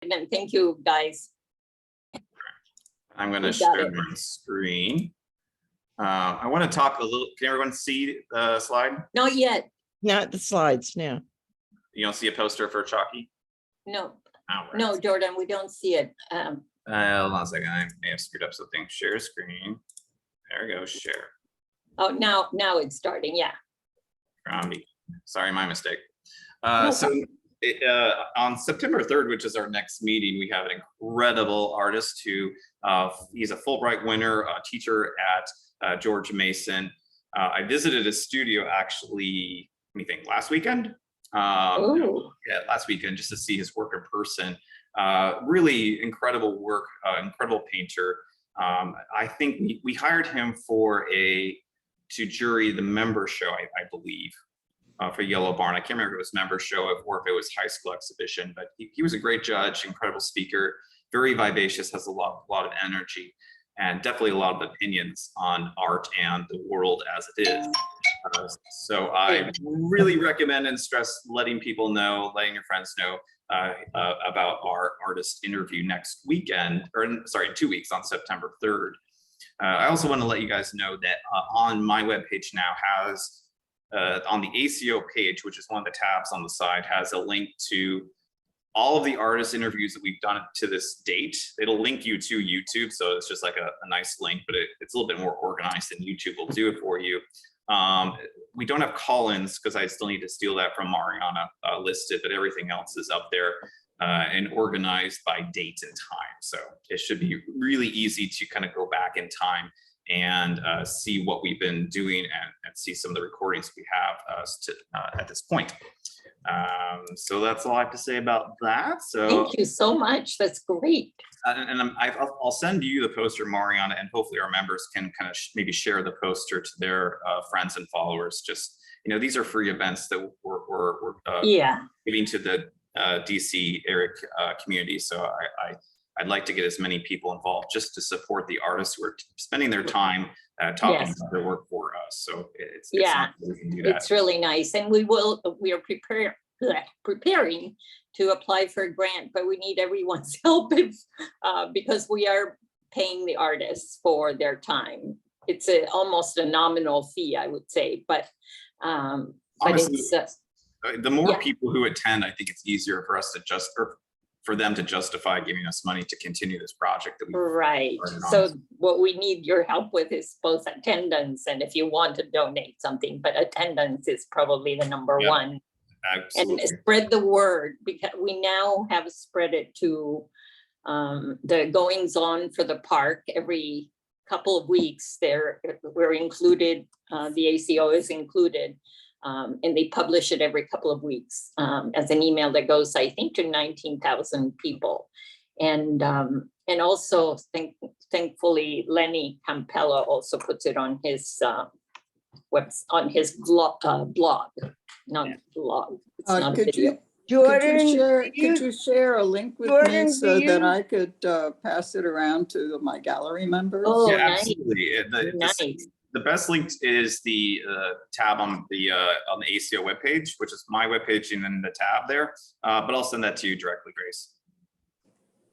And thank you, guys. I'm going to share my screen. I want to talk a little. Can everyone see the slide? Not yet. Not the slides, no. You don't see a poster for Chalky? No. Oh, right. No, Jordan, we don't see it. Hold on a second. I may have screwed up something. Share screen. There we go. Share. Oh, now it's starting. Yeah. Sorry, my mistake. No On September 3rd, which is our next meeting, we have an incredible artist who he's a Fulbright winner, a teacher at George Mason. I visited his studio actually, let me think, last weekend. Yeah, last weekend, just to see his work in person. Really incredible work, incredible painter. I think we hired him to jury the member show, I believe, for Yellow Barn. I can't remember if it was member show or if it was high school exhibition, but he was a great judge, incredible speaker, very vivacious, has a lot of energy, and definitely a lot of opinions on art and the world as it is. So I really recommend and stress letting people know, letting your friends know about our artist interview next weekend, or sorry, in 2 weeks on September 3rd. I also want to let you guys know that on my webpage now has, on the ACO page, which is one of the tabs on the side, has a link to all of the artist interviews that we've done to this date. It'll link you to YouTube, so it's just like a nice link, but it's a little bit more organized than YouTube will do it for you. We don't have call-ins because I still need to steal that from Mariana listed, but everything else is up there and organized by date and time. So it should be really easy to kind of go back in time and see what we've been doing and see some of the recordings we have at this point. So that's all I have to say about that. So thank you so much. That's great. And I'll send you the poster, Mariana, and hopefully our members can kind of maybe share the poster to their friends and followers. Just, these are free events that we're giving to the DC area community. So I'd like to get as many people involved just to support the artists who are spending their time talking about their work for us. So it's nice that we can do that. It's really nice. And we are preparing to apply for a grant, but we need everyone's help because we are paying the artists for their time. It's almost a nominal fee, I would say, but honestly, the more people who attend, I think it's easier for us to for them to justify giving us money to continue this project that we right. So what we need your help with is both attendance and if you want to donate something, but attendance is probably the number one. Absolutely. And spread the word, because we now have spread it to the goings on for the park every couple of weeks. We're included, the ACO is included. And they publish it every couple of weeks as an email that goes, I think, to 19,000 people. And also, thankfully, Lenny Campella also puts it on his blog, not blog. It's not a video. Jordan, could you share a link with me so that I could pass it around to my gallery members? Oh, yeah, nice. Absolutely. Nice. The best link is the tab on the ACO webpage, which is my webpage, and then the tab there. But I'll send that to you directly, Grace.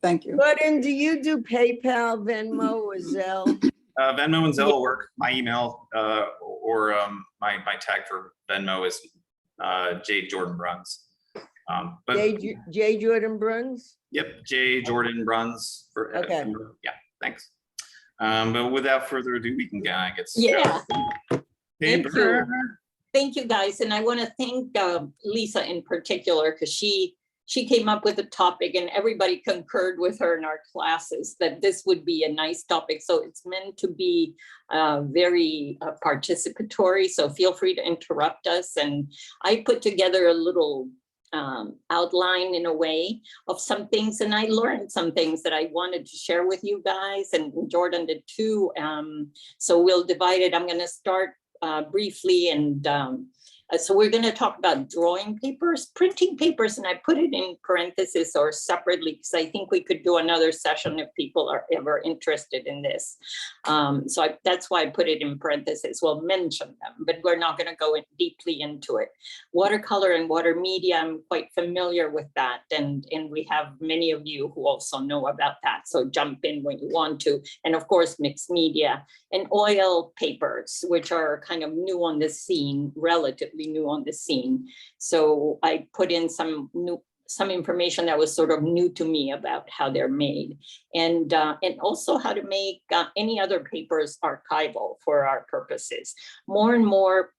Thank you. Jordan, do you do PayPal, Venmo, or Zelle? Venmo and Zelle will work. My email or my tag for Venmo is J Jordan Bruns. But J Jordan Bruns? Yep, J Jordan Bruns. Okay. Yeah, thanks. But without further ado, we can get started. Yeah. Thank you, guys. And I want to thank Lisa in particular, because she came up with a topic and everybody concurred with her in our classes that this would be a nice topic. So it's meant to be very participatory. So feel free to interrupt us. And I put together a little outline in a way of some things, and I learned some things that I wanted to share with you guys, and Jordan did too. So we'll divide it. I'm going to start briefly, and So we're going to talk about drawing papers, printing papers, and I put it in parentheses or separately because I think we could do another session if people are ever interested in this. That's why I put it in parentheses. We'll mention them, but we're not going to go in deeply into it. Watercolor and water media, I'm quite familiar with that. And we have many of you who also know about that. So jump in when you want to. And of course, mixed media and oil papers, which are kind of new on the scene, relatively new on the scene. So I put in some information that was sort of new to me about how they're made, and also how to make any other papers archival for our purposes. More and more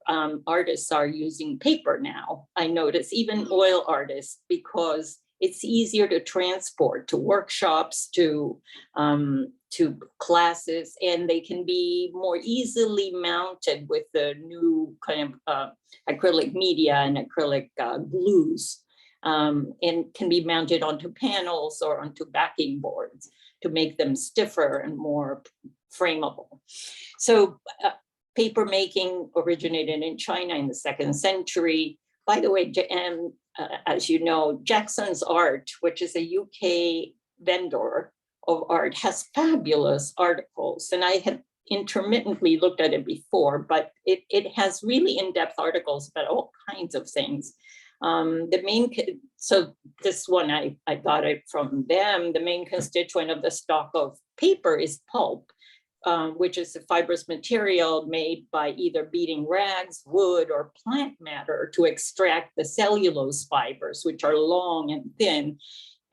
artists are using paper now. I notice even oil artists, because it's easier to transport to workshops, to classes, and they can be more easily mounted with the new kind of acrylic media and acrylic glues, and can be mounted onto panels or onto backing boards to make them stiffer and more frameable. So paper making originated in China in the 2nd century. By the way, as you know, Jackson's Art, which is a UK vendor of art, has fabulous articles. And I had intermittently looked at it before, but it has really in-depth articles about all kinds of things. So this one, I got it from them. The main constituent of the stock of paper is pulp, which is a fibrous material made by either beating rags, wood, or plant matter to extract the cellulose fibers, which are long and thin,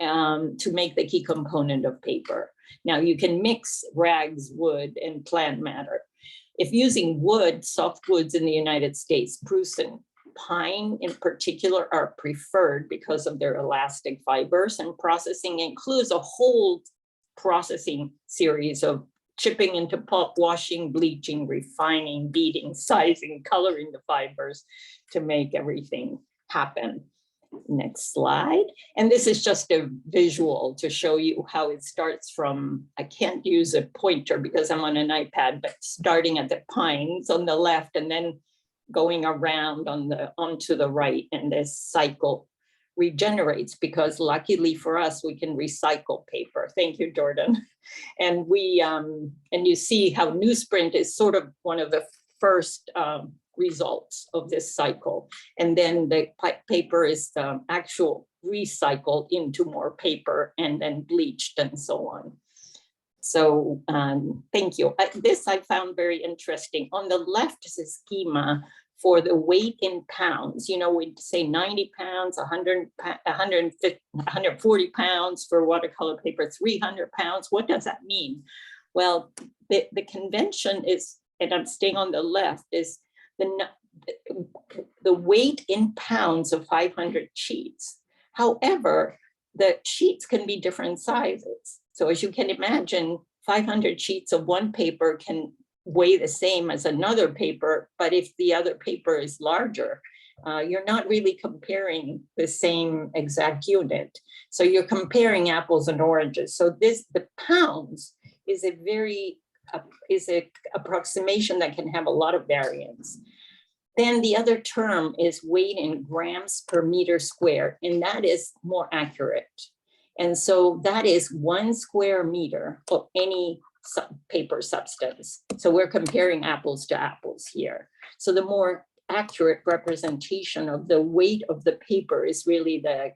to make the key component of paper. Now you can mix rags, wood, and plant matter. If using wood, soft woods in the United States, spruce and pine in particular are preferred because of their elastic fibers, and processing includes a whole processing series of chipping into pulp, washing, bleaching, refining, beating, sizing, coloring the fibers to make everything happen. Next slide. And this is just a visual to show you how it starts from, I can't use a pointer because I'm on an iPad, but starting at the pines on the left and then going around onto the right, and this cycle regenerates because luckily for us, we can recycle paper. Thank you, Jordan. And and you see how newsprint is sort of one of the first results of this cycle. And then the paper is actual recycled into more paper and then bleached and so on. So thank you. This I found very interesting. On the left is a schema for the weight in pounds. You know, we'd say 90 pounds, 140 pounds for watercolor paper, 300 pounds. What does that mean? Well, the convention is, and I'm staying on the left, is the weight in pounds of 500 sheets. However, the sheets can be different sizes. So as you can imagine, 500 sheets of one paper can weigh the same as another paper, but if the other paper is larger, you're not really comparing the same exact unit. So you're comparing apples and oranges. So the pounds is a approximation that can have a lot of variance. Then the other term is weight in grams per meter squared, and that is more accurate. And so that is 1 square meter of any paper substance. So we're comparing apples to apples here. So the more accurate representation of the weight of the paper is really the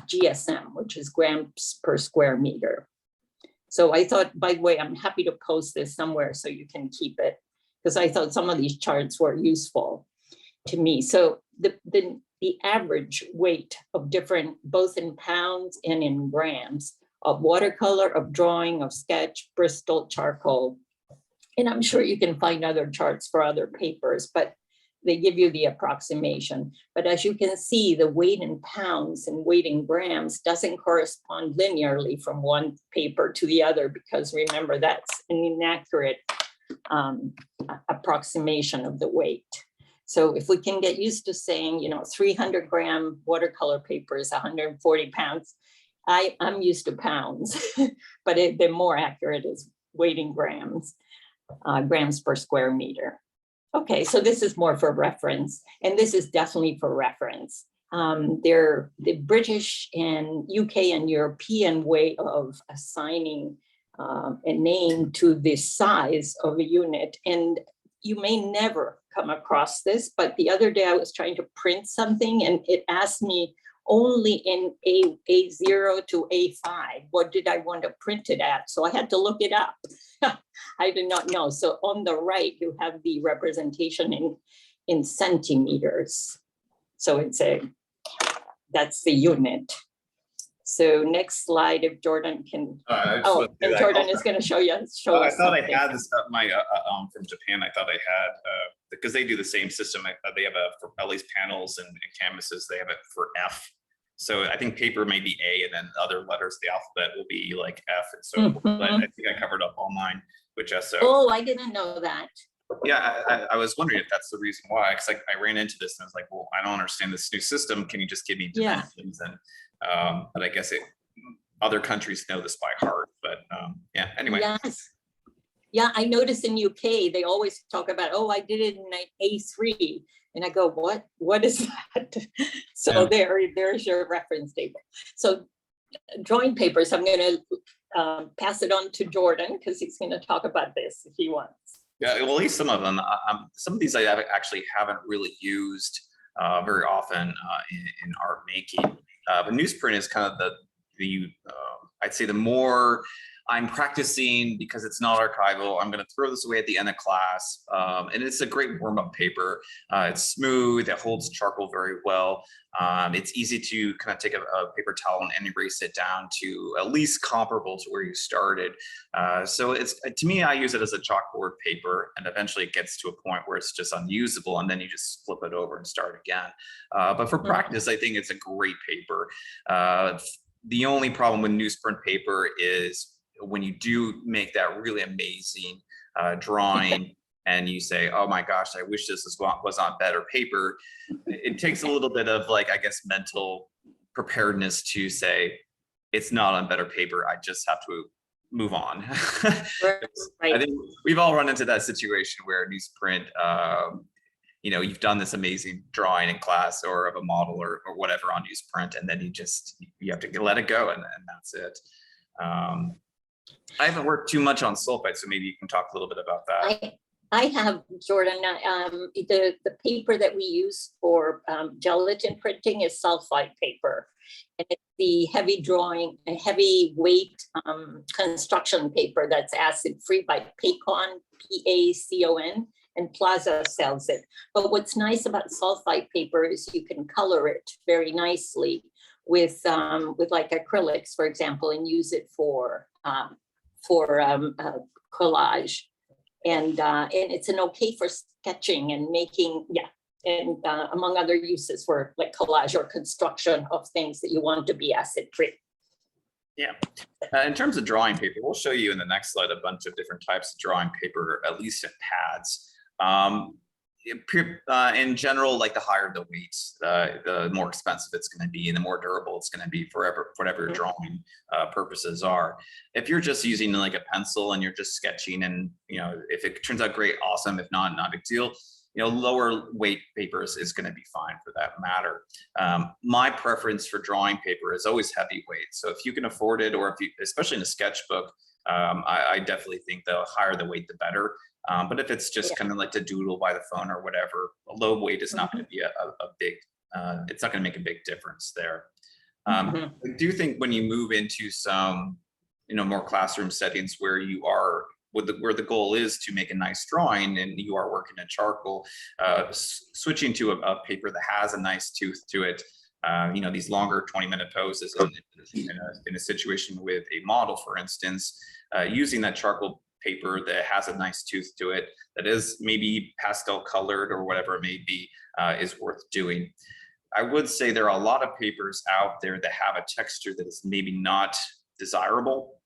GSM, which is grams per square meter. So I thought, by the way, I'm happy to post this somewhere so you can keep it, because I thought some of these charts were useful to me. So the average weight of different, both in pounds and in grams, of watercolor, of drawing, of sketch, Bristol, charcoal. And I'm sure you can find other charts for other papers, but they give you the approximation. But as you can see, the weight in pounds and weight in grams doesn't correspond linearly from one paper to the other, because remember, that's an inaccurate approximation of the weight. So if we can get used to saying, 300 gram watercolor paper is 140 pounds, I'm used to pounds, but the more accurate is weight in grams, grams per square meter. Okay, so this is more for reference, and this is definitely for reference. They're the British and UK and European way of assigning a name to the size of a unit. And you may never come across this, but the other day I was trying to print something and it asked me only in A0 to A5, what did I want to print it at? So I had to look it up. I did not know. So on the right, you have the representation in centimeters. So it's that's the unit. So next slide, if Jordan can. Oh, and Jordan is going to show you. I thought I had this from Japan. I thought I had because they do the same system. They have for at least panels and canvases. They have it for F. So I think paper may be A, and then other letters of the alphabet will be like F and so forth. But I think I covered up all mine with SO. Oh, I didn't know that. Yeah, I was wondering if that's the reason why. Because I ran into this and I was like, well, I don't understand this new system. Can you just give me dimensions? And but I guess other countries know this by heart. But yeah, anyway. Yes. Yeah, I noticed in UK, they always talk about, oh, I did it in A3. And I go, what is that? So there's your reference table. So drawing papers, I'm going to pass it on to Jordan because he's going to talk about this if he wants. Yeah, well, at least some of them. Some of these I actually haven't really used very often in art making. But newsprint is kind of the I'd say the more I'm practicing because it's not archival. I'm going to throw this away at the end of class. And it's a great warm-up paper. It's smooth, it holds charcoal very well. It's easy to kind of take a paper towel and erase it down to at least comparable to where you started. So it's, to me, I use it as a chalkboard paper, and eventually it gets to a point where it's just unusable, and then you just flip it over and start again. But for practice, I think it's a great paper. The only problem with newsprint paper is when you do make that really amazing drawing and you say, oh my gosh, I wish this was on better paper. It takes a little bit of, like, I guess, mental preparedness to say, it's not on better paper. I just have to move on. Right. I think we've all run into that situation where newsprint, you've done this amazing drawing in class or of a model or whatever on newsprint, and then you have to let it go, and that's it. I haven't worked too much on sulfite, so maybe you can talk a little bit about that. I have, Jordan, the paper that we use for gelatin printing is sulfite paper. And it's the heavy weight construction paper that's acid free by Pacon, P-A-C-O-N, and Plaza sells it. But what's nice about sulfite paper is you can color it very nicely with like acrylics, for example, and use it for collage, and it's okay for sketching and making, and among other uses for like collage or construction of things that you want to be acid free. Yeah, in terms of drawing paper, we'll show you in the next slide a bunch of different types of drawing paper, at least in pads. In general, like the higher the weight, the more expensive it's going to be, and the more durable it's going to be for whatever your drawing purposes are. If you're just using like a pencil and you're just sketching, and if it turns out great, awesome. If not, not a big deal. Lower weight papers is going to be fine for that matter. My preference for drawing paper is always heavyweight. So if you can afford it, or especially in a sketchbook, I definitely think the higher the weight, the better. But if it's just kind of like to doodle by the phone or whatever, a low weight is not going to be a big, it's not going to make a big difference there. I do think when you move into some, more classroom settings where you are, where the goal is to make a nice drawing and you are working in charcoal, switching to a paper that has a nice tooth to it, these longer 20-minute poses in a situation with a model, for instance, using that charcoal paper that has a nice tooth to it, that is maybe pastel colored or whatever it may be, is worth doing. I would say there are a lot of papers out there that have a texture that is maybe not desirable.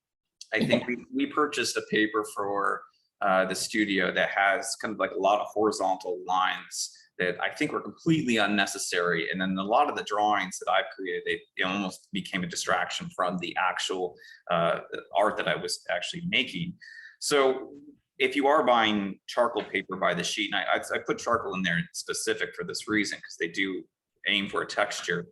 I think we purchased a paper for the studio that has kind of like a lot of horizontal lines that I think were completely unnecessary. And then a lot of the drawings that I've created, they almost became a distraction from the actual art that I was actually making. So if you are buying charcoal paper by the sheet, and I put charcoal in there specific for this reason, because they do aim for a texture.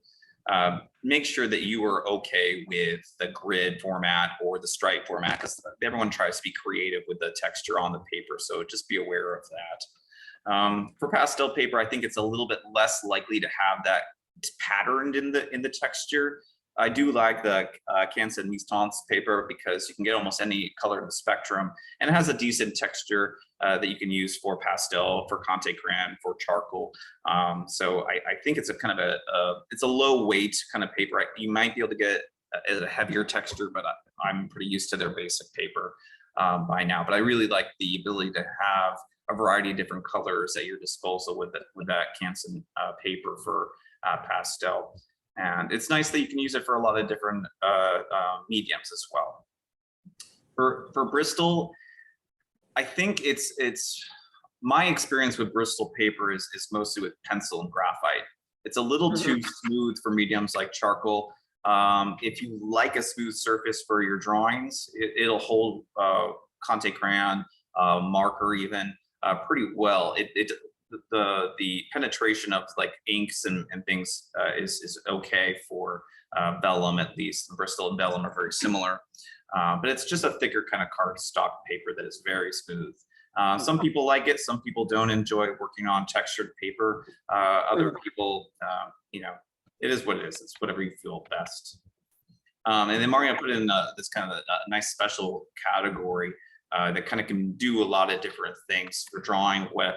Make sure that you are okay with the grid format or the stripe format, because everyone tries to be creative with the texture on the paper. So just be aware of that. For pastel paper, I think it's a little bit less likely to have that patterned in the texture. I do like the Constituent paper because you can get almost any color in the spectrum, and it has a decent texture that you can use for pastel, for Conte Crayon, for charcoal. So I think it's a kind of it's a low weight kind of paper. You might be able to get a heavier texture, but I'm pretty used to their basic paper by now. But I really like the ability to have a variety of different colors at your disposal with that Constituent paper for pastel. And it's nice that you can use it for a lot of different mediums as well. For Bristol, I think it's my experience with Bristol paper is mostly with pencil and graphite. It's a little too smooth for mediums like charcoal. If you like a smooth surface for your drawings, it'll hold Conte Crayon, marker even pretty well. The penetration of like inks and things is okay for vellum, at least. Bristol and vellum are very similar, but it's just a thicker kind of cardstock paper that is very smooth. Some people like it, some people don't enjoy working on textured paper. Other people, it is what it is. It's whatever you feel best. And then Mariana put in this kind of a nice special category that kind of can do a lot of different things for drawing, wet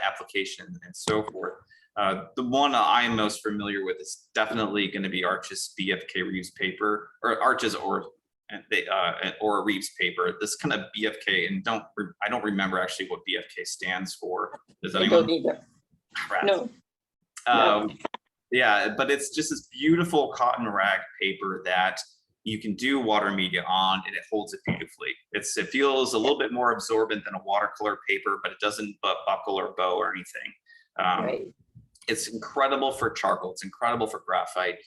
application, and so forth. The one I'm most familiar with is definitely going to be Arch's BFK Reeves paper, or Arch's or Reeves paper. This kind of BFK, and I don't remember actually what BFK stands for. Does anyone? I don't either. No. Yeah, but it's just this beautiful cotton rag paper that you can do water media on, and it holds it beautifully. It feels a little bit more absorbent than a watercolor paper, but it doesn't buckle or bow or anything. Right. It's incredible for charcoal. It's incredible for graphite.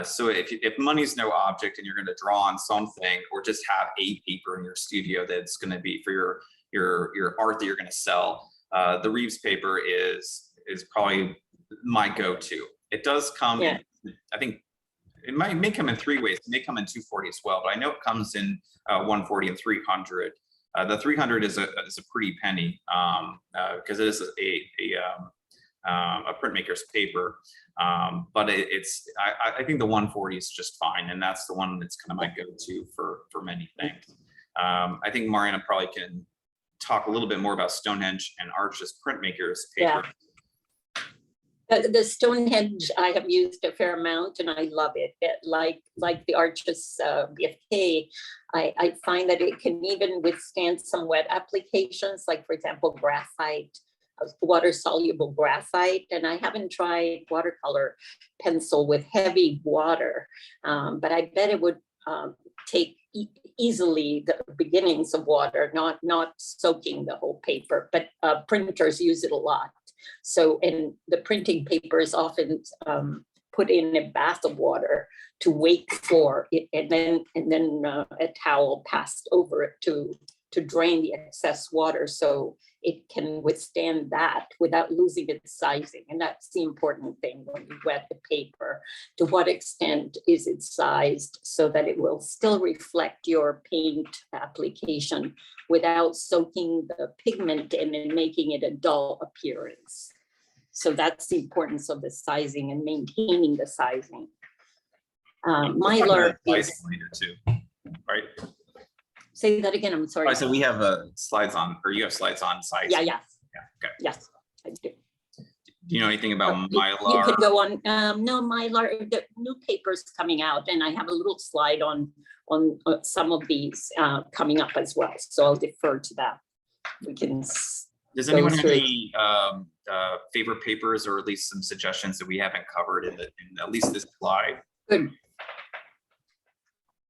So if money's no object and you're going to draw on something, or just have a paper in your studio that's going to be for your art that you're going to sell, the Reeves paper is probably my go-to. It does come, I think, it may come in 3 ways. It may come in 240 as well, but I know it comes in 140 and 300. The 300 is a pretty penny because it is a printmaker's paper. But I think the 140 is just fine, and that's the one that's kind of my go-to for many things. I think Mariana probably can talk a little bit more about Stonehenge and Archer's printmaker's paper. Yeah. The Stonehenge I have used a fair amount, and I love it. Like the Arch's BFK, I find that it can even withstand some wet applications, like for example, graphite, water-soluble graphite. And I haven't tried watercolor pencil with heavy water, but I bet it would take easily the beginnings of water, not soaking the whole paper, but printers use it a lot. So, and the printing paper is often put in a bath of water to wait for it, and then a towel passed over it to drain the excess water, so it can withstand that without losing its sizing. And that's the important thing when you wet the paper. To what extent is it sized so that it will still reflect your paint application without soaking the pigment in and making it a dull appearance? So that's the importance of the sizing and maintaining the sizing. Mylar is later too, right? Say that again, I'm sorry. So we have slides on, or you have slides on sizing. Yeah. Okay. Yes, I do. Do you know anything about Mylar? You can go on. No, Mylar, the new paper's coming out, and I have a little slide on some of these coming up as well. So I'll defer to that. We can. Does anyone have any favorite papers, or at least some suggestions that we haven't covered in at least this slide? Good.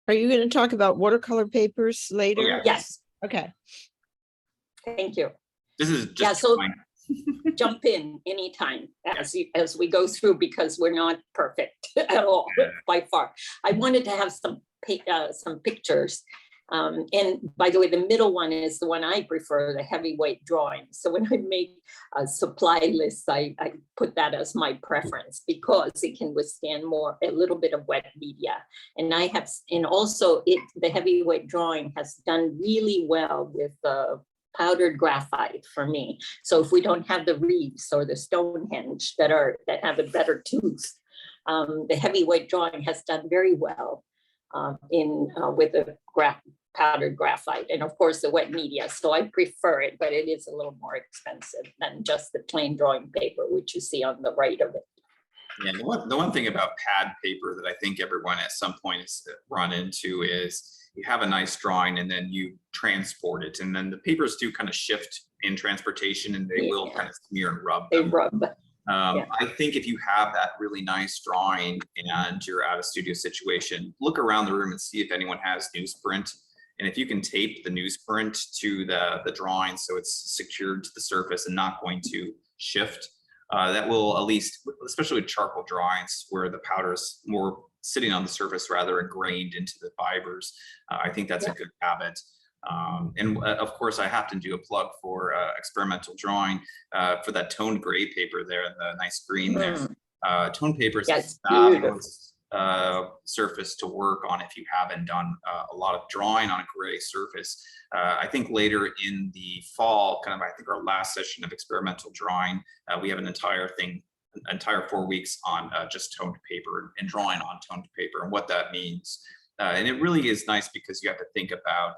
Are you going to talk about watercolor papers later? Oh, yeah. Yes. Okay. Thank you. This is just so jump in anytime as we go through, because we're not perfect at all by far. I wanted to have some pictures, And by the way, the middle one is the one I prefer, the heavyweight drawing. So when I make supply lists, I put that as my preference because it can withstand a little bit of wet media. And also the heavyweight drawing has done really well with powdered graphite for me. So if we don't have the Reeves or the Stonehenge that have a better tooth, the heavyweight drawing has done very well with the powdered graphite, and of course the wet media. So I prefer it, but it is a little more expensive than just the plain drawing paper, which you see on the right of it. Yeah, the one thing about pad paper that I think everyone at some point has run into is you have a nice drawing and then you transport it, and then the papers do kind of shift in transportation, and they will kind of smear and rub them. They rub. I think if you have that really nice drawing and you're at a studio situation, look around the room and see if anyone has newsprint. And if you can tape the newsprint to the drawing so it's secured to the surface and not going to shift, that will at least, especially with charcoal drawings where the powder is more sitting on the surface rather ingrained into the fibers, I think that's a good habit. And of course, I have to do a plug for experimental drawing for that toned gray paper there, the nice green there. Toned paper is a fabulous surface to work on if you haven't done a lot of drawing on a gray surface. I think later in the fall, I think our last session of experimental drawing, we have an entire 4 weeks on just toned paper and drawing on toned paper and what that means. And it really is nice because you have to think about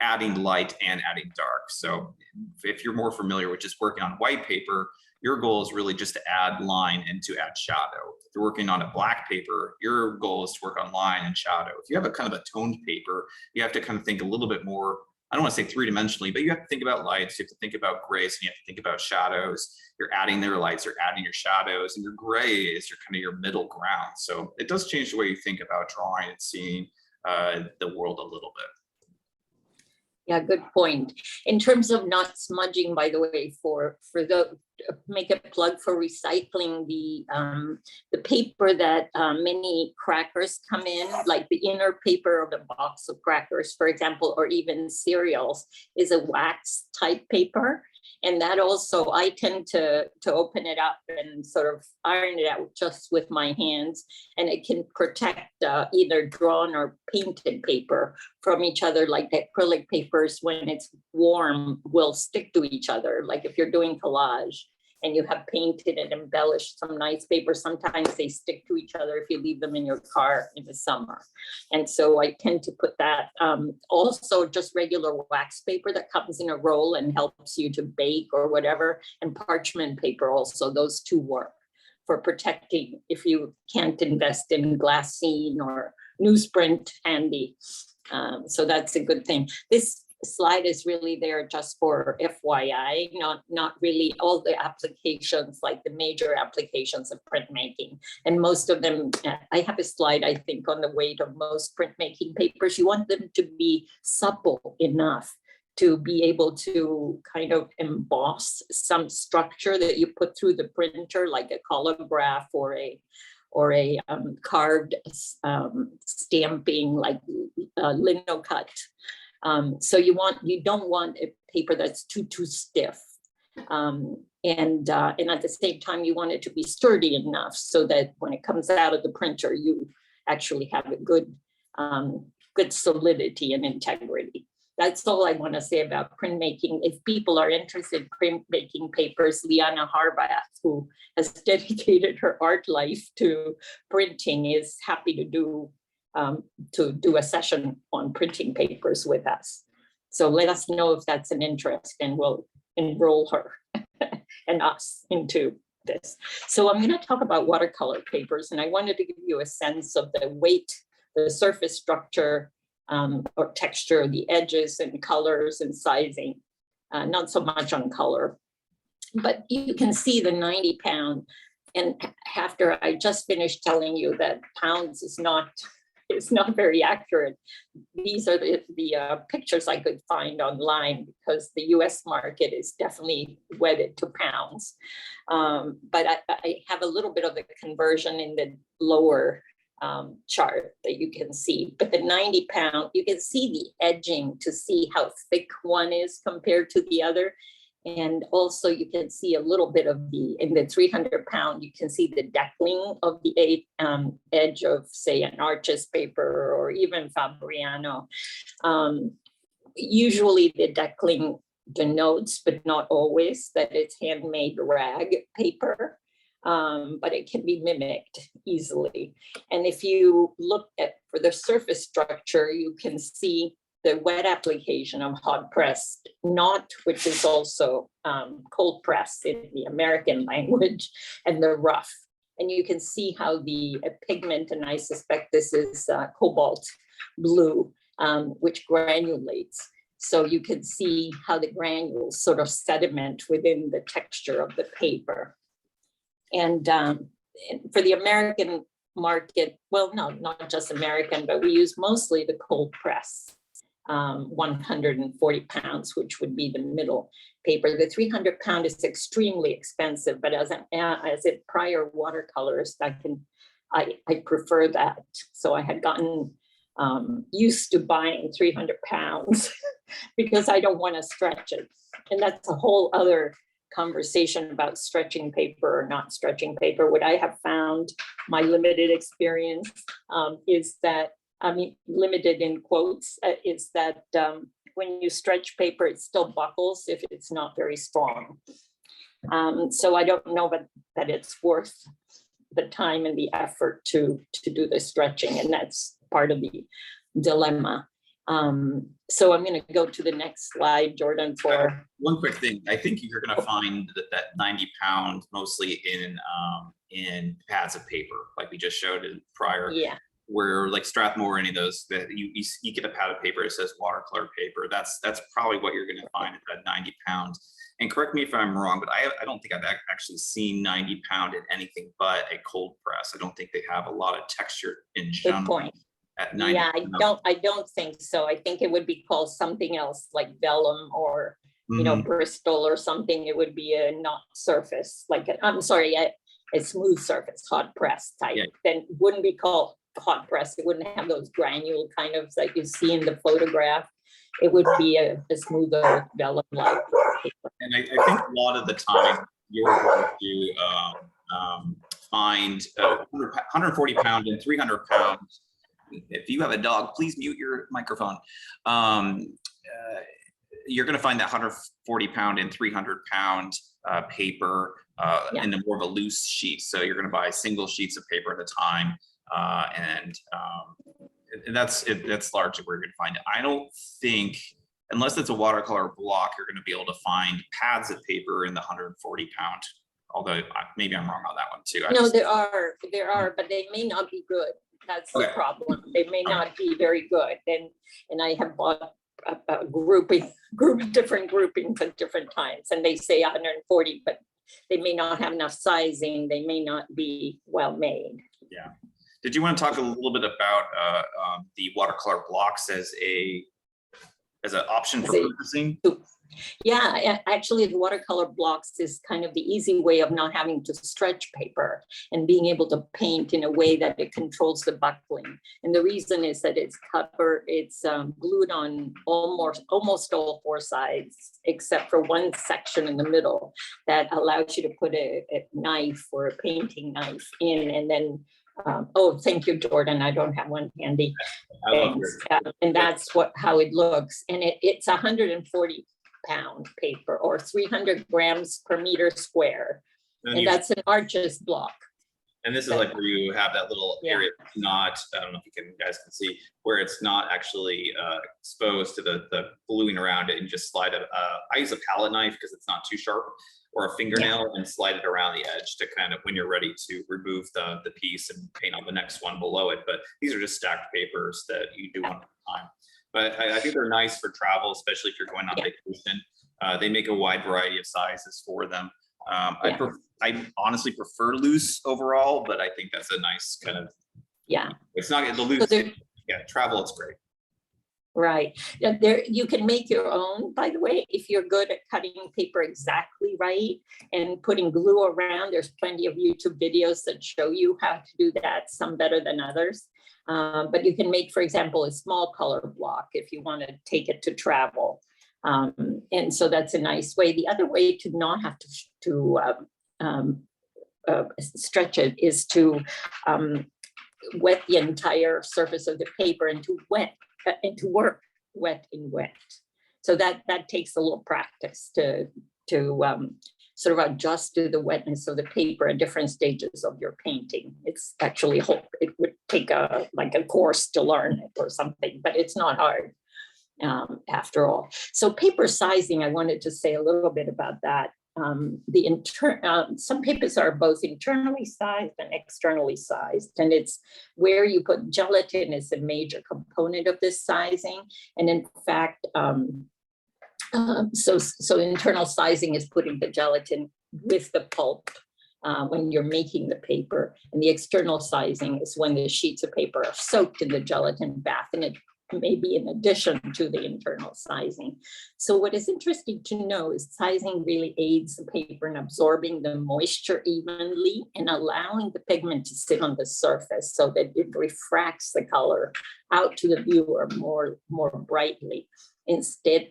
adding light and adding dark. So if you're more familiar with just working on white paper, your goal is really just to add line and to add shadow. If you're working on a black paper, your goal is to work on line and shadow. If you have a kind of a toned paper, you have to kind of think a little bit more, I don't want to say three-dimensionally, but you have to think about lights, you have to think about grays, and you have to think about shadows. You're adding their lights, you're adding your shadows, and your gray is your middle ground. So it does change the way you think about drawing and seeing the world a little bit. Yeah, good point. In terms of not smudging, by the way, make a plug for recycling the paper that many crackers come in, like the inner paper of the box of crackers, for example, or even cereals, is a wax type paper. And that also, I tend to open it up and sort of iron it out just with my hands. And it can protect either drawn or painted paper from each other, like the acrylic papers, when it's warm, will stick to each other. Like if you're doing collage and you have painted and embellished some nice paper, sometimes they stick to each other if you leave them in your car in the summer. And so I tend to put that, also just regular wax paper that comes in a roll and helps you to bake or whatever, and parchment paper also, those two work for protecting if you can't invest in glassine or newsprint handy. So that's a good thing. This slide is really there just for FYI, not really all the applications, like the major applications of printmaking. And most of them, I have a slide, I think, on the weight of most printmaking papers. You want them to be supple enough to be able to kind of emboss some structure that you put through the printer, like a colograph or a carved stamping, like linocut. So you don't want a paper that's too stiff, and at the same time you want it to be sturdy enough so that when it comes out of the printer, you actually have a good solidity and integrity. That's all I want to say about printmaking. If people are interested in printmaking papers, Liana Harbath, who has dedicated her art life to printing, is happy to do a session on printing papers with us. So let us know if that's an interest, and we'll enroll her and us into this. So I'm going to talk about watercolor papers, and I wanted to give you a sense of the weight, the surface structure, or texture, the edges and colors and sizing, not so much on color, but you can see the 90 pound. And after I just finished telling you that pounds is not very accurate, these are the pictures I could find online, because the US market is definitely wedded to pounds. But I have a little bit of the conversion in the lower chart that you can see, but the 90 pound, you can see the edging to see how thick one is compared to the other. And also you can see a little bit of in the 300 pound, you can see the deckling of the edge of, say, an Arches paper or even Fabriano. Usually the deckling denotes, but not always, that it's handmade rag paper. But it can be mimicked easily. And if you look at for the surface structure, you can see the wet application of hot pressed knot, which is also cold pressed in the American language, and the rough. And you can see how the pigment, and I suspect this is cobalt blue, which granulates. So you can see how the granules sort of sediment within the texture of the paper. And for the American market, well, no, not just American, but we use mostly the cold press, 140 pounds, which would be the middle paper. The 300 pound is extremely expensive, but as a prior watercolorist, I prefer that. So I had gotten used to buying 300 pounds because I don't want to stretch it. And that's a whole other conversation about stretching paper or not stretching paper. What I have found, my limited experience, is that, I mean, limited in quotes, is that when you stretch paper, it still buckles if it's not very strong. So I don't know that it's worth the time and the effort to do the stretching, and that's part of the dilemma. So I'm going to go to the next slide, Jordan, for one quick thing. I think you're going to find that 90 pound mostly in pads of paper, like we just showed it prior. Yeah. Where like Strathmore, any of those that you get a pad of paper, it says watercolor paper. That's probably what you're going to find at that 90 pound. And correct me if I'm wrong, but I don't think I've actually seen 90 pound in anything but a cold press. I don't think they have a lot of texture in general. good point. At 90 Yeah, pound. I don't think so. I think it would be called something else like vellum or, you know, Bristol or something. It would be a not surface, like a smooth surface, hot press type. Yeah. Then it wouldn't be called hot press. It wouldn't have those granule kind of like you see in the photograph. It would be a smoother vellum-like paper. And I think a lot of the time you're going to find 140 pound and 300 pounds. If you have a dog, please mute your microphone. You're going to find that 140 pound and 300 pound paper in a more of a loose sheet. So you're going to buy single sheets of paper at a time. And that's largely where you're going to find it. I don't think, unless it's a watercolor block, you're going to be able to find pads of paper in the 140 pound. Although maybe I'm wrong on that one too. No, there are, but they may not be good. That's the problem. They may not be very good. And I have bought a different groupings at different times, and they say 140, but they may not have enough sizing. They may not be well made. Yeah. Did you want to talk a little bit about the watercolor blocks as an option for purchasing? Yeah, actually the watercolor blocks is kind of the easy way of not having to stretch paper and being able to paint in a way that it controls the buckling. And the reason is that it's glued on almost all four sides, except for one section in the middle that allows you to put a knife or a painting knife in, and then oh, thank you, Jordan. I don't have one handy. And that's how it looks. And it's 140 pound paper or 300 grams per meter square. And that's an Arches block. And this is like where you have that little area, not, I don't know if you guys can see, where it's not actually exposed to the gluing around it, and just slide it. I use a palette knife because it's not too sharp, or a fingernail, and slide it around the edge to kind of, when you're ready to remove the piece and paint on the next one below it. But these are just stacked papers that you do one at a time. But I think they're nice for travel, especially if you're going on vacation. They make a wide variety of sizes for them. I honestly prefer loose overall, but I think that's a nice kind of, it's not the loose, travel, it's great. Right. Yeah, there, you can make your own, by the way, if you're good at cutting paper exactly right and putting glue around. There's plenty of YouTube videos that show you how to do that, some better than others. But you can make, for example, a small color block if you want to take it to travel. And so that's a nice way. The other way to not have to stretch it is to wet the entire surface of the paper and to work wet in wet. So that takes a little practice to sort of adjust to the wetness of the paper at different stages of your painting. It's actually, it would take like a course to learn it or something, but it's not hard after all. So paper sizing, I wanted to say a little bit about that. Some papers are both internally sized and externally sized, and it's where you put gelatin is a major component of this sizing. And in fact, so internal sizing is putting the gelatin with the pulp when you're making the paper, and the external sizing is when the sheets of paper are soaked in the gelatin bath, and it may be in addition to the internal sizing. So what is interesting to know is sizing really aids the paper in absorbing the moisture evenly and allowing the pigment to sit on the surface so that it refracts the color out to the viewer more brightly, instead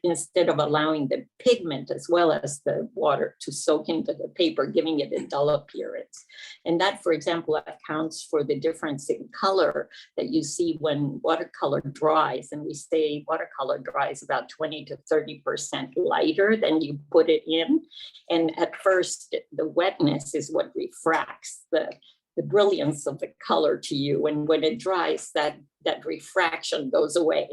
of allowing the pigment as well as the water to soak into the paper, giving it a dull appearance. And that, for example, accounts for the difference in color that you see when watercolor dries. And we say watercolor dries about 20 to 30% lighter than you put it in. And at first, the wetness is what refracts the brilliance of the color to you. And when it dries, that refraction goes away.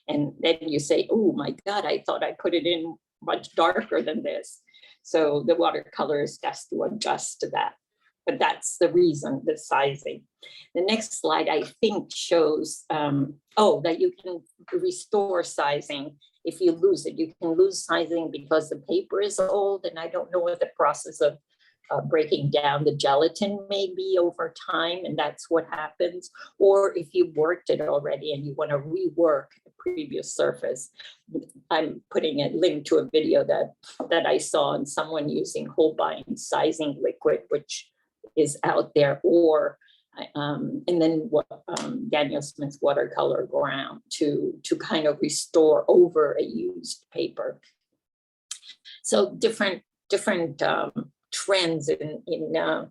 And then you say, oh my God, I thought I put it in much darker than this. So the watercolorist has to adjust to that. But that's the reason, the sizing. The next slide, I think, shows, that you can restore sizing if you lose it. You can lose sizing because the paper is old, and I don't know what the process of breaking down the gelatin may be over time, and that's what happens. Or if you worked it already and you want to rework the previous surface. I'm putting a link to a video that I saw on someone using Hirschbein sizing liquid, which is out there, or and then Daniel Smith's watercolor ground to kind of restore over a used paper. So different trends in